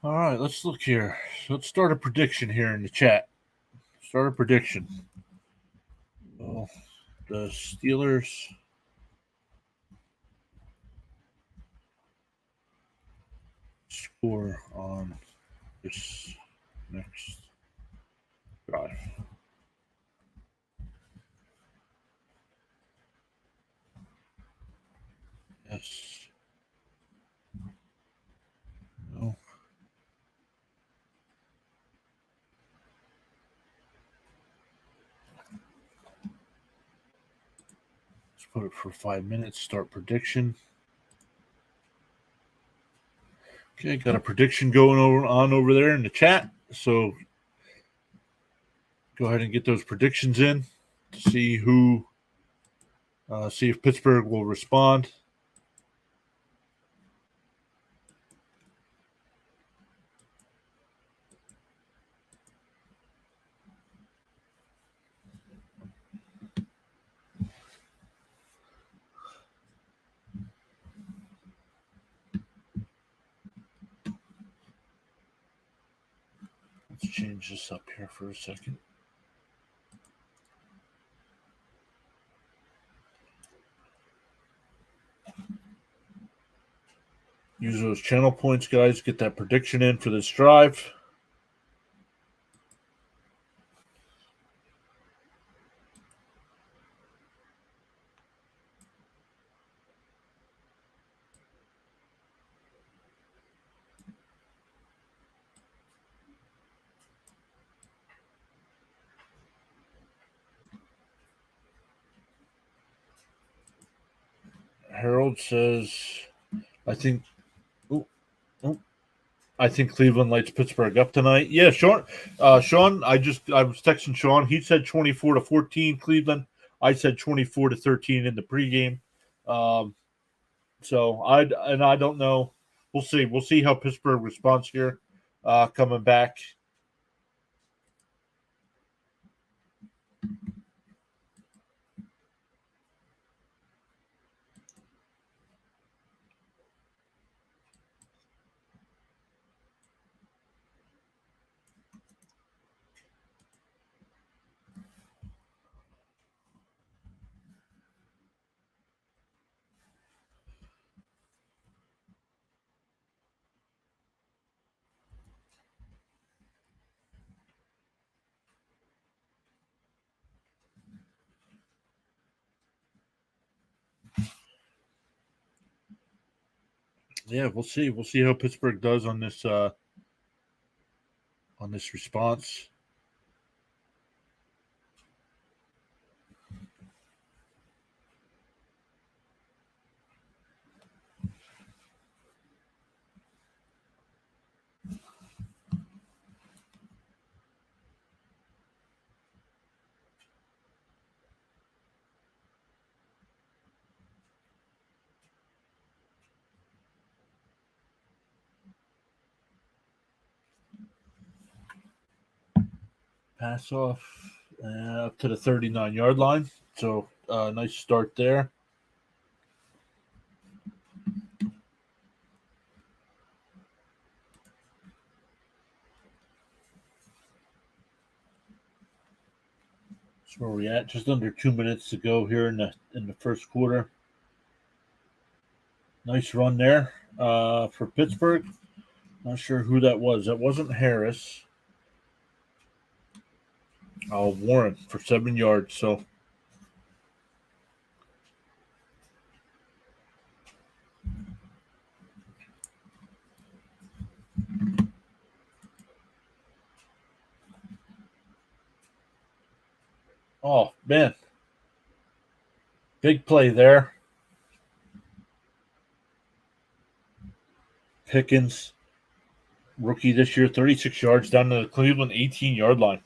All right, let's look here. Let's start a prediction here in the chat. Start a prediction. Well, the Steelers score on this next drive. Yes. No. Let's put it for 5 minutes. Start prediction. Okay, got a prediction going on over there in the chat. So go ahead and get those predictions in to see see if Pittsburgh will respond. Let's change this up here for a second. Use those channel points, guys. Get that prediction in for this drive. Harold says, I think I think Cleveland lights Pittsburgh up tonight. Yeah, Sean. Sean, I was texting Sean. He said 24-14 Cleveland. I said 24-13 in the pregame. So I don't know. We'll see. We'll see how Pittsburgh responds here, coming back. Yeah, we'll see. We'll see how Pittsburgh does on this response. Pass off up to the 39-yard line. So nice start there. That's where we at. Just under 2 minutes to go here in the first quarter. Nice run there for Pittsburgh. Not sure who that was. That wasn't Harris. Warren for 7 yards. So oh man, big play there. Pickens, rookie this year, 36 yards down to the Cleveland 18-yard line.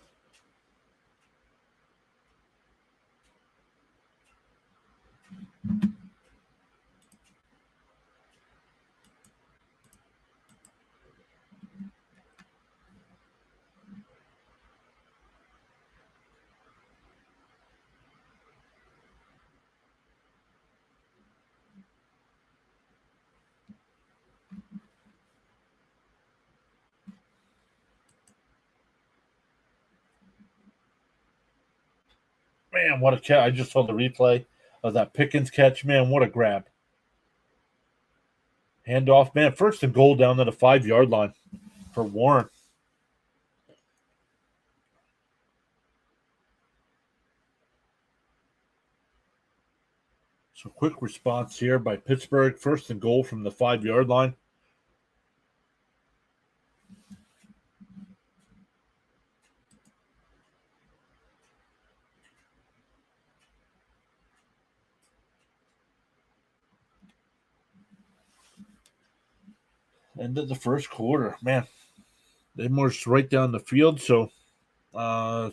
Man, what a catch. I just saw the replay of that Pickens catch. Man, what a grab. Handoff, man, first and goal down to the 5-yard line for Warren. So quick response here by Pittsburgh. First and goal from the 5-yard line. End of the first quarter. Man, they marched right down the field. So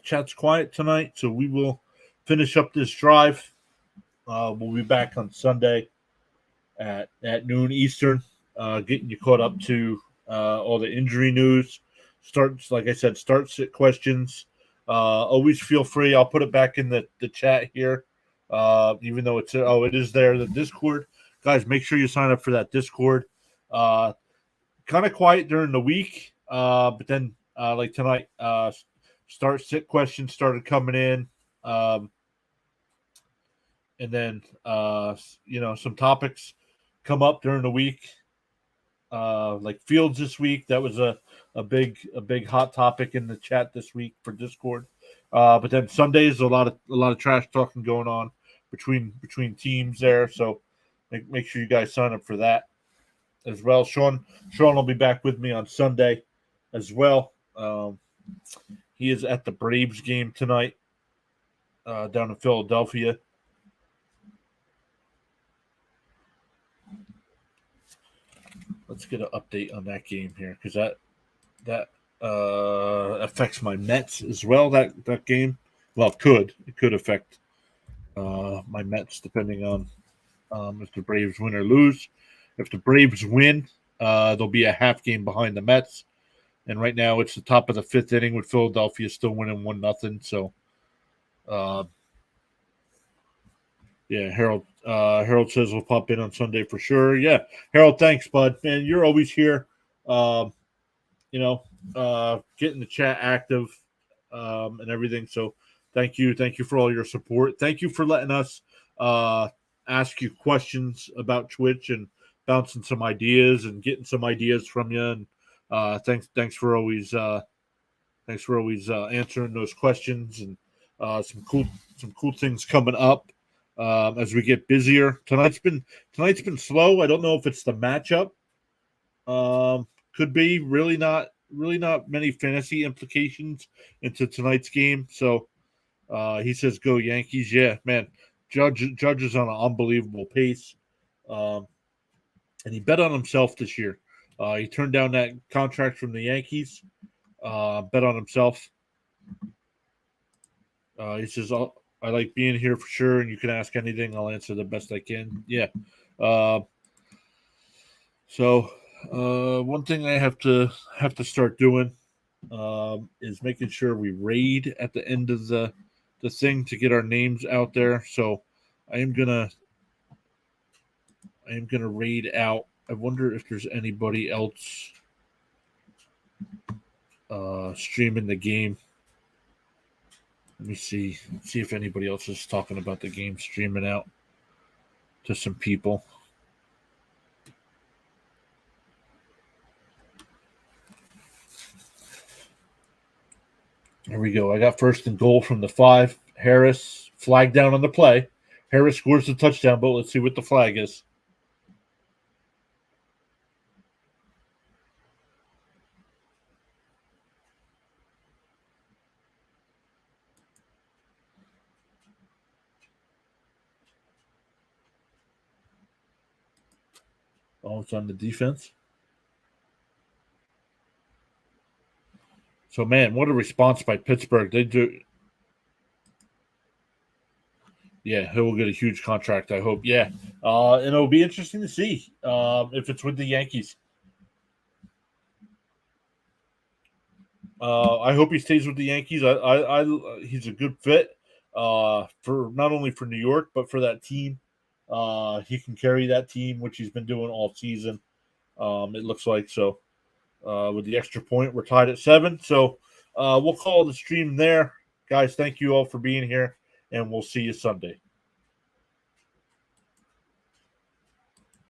chat's quiet tonight. So we will finish up this drive. We'll be back on Sunday at noon Eastern, getting you caught up to all the injury news. Starts, like I said, start sit questions. Always feel free. I'll put it back in the chat here, even though it is there, the Discord. Guys, make sure you sign up for that Discord. Kind of quiet during the week, but then like tonight, start sit questions started coming in. And then some topics come up during the week, like Fields this week. That was a big hot topic in the chat this week for Discord. But then Sundays, a lot of trash talking going on between teams there. So make sure you guys sign up for that as well. Sean will be back with me on Sunday as well. He is at the Braves game tonight down in Philadelphia. Let's get an update on that game here because that affects my Mets as well. That game, well, it could affect my Mets depending on if the Braves win or lose. If the Braves win, they'll be a half game behind the Mets, and right now it's the top of the 5th inning with Philadelphia still winning 1-0. So, yeah, Harold says we'll pop in on Sunday for sure. Yeah, Harold, thanks, bud. Man, you're always here. Getting the chat active and everything. So thank you for all your support. Thank you for letting us ask you questions about Twitch and bouncing some ideas and getting some ideas from you. And thanks for always answering those questions and some cool things coming up as we get busier. Tonight's been slow. I don't know if it's the matchup Could be really not many fantasy implications into tonight's game. So he says go Yankees. Yeah, man. Judge is on an unbelievable pace. Um, and he bet on himself this year. He turned down that contract from the Yankees. Bet on himself. He says, I like being here for sure, and you can ask anything. I'll answer the best I can. Yeah. Uh, so one thing I have to start doing is making sure we raid at the end of the thing to get our names out there. So I am gonna raid out. I wonder if there's anybody else streaming the game. Let me see if anybody else is talking about the game streaming out to some people. Here we go. I got first and goal from the 5. Harris flag down on the play. Harris scores the touchdown, but let's see what the flag is. Oh, it's on the defense. So, man, what a response by Pittsburgh. They do. Yeah, he'll get a huge contract, I hope. Yeah. And it'll be interesting to see if it's with the Yankees. I hope he stays with the Yankees. He's a good fit for not only for New York, but for that team. He can carry that team, which he's been doing all season. It looks like so. With the extra point, we're tied at 7. So we'll call the stream there, guys. Thank you all for being here, and we'll see you Sunday.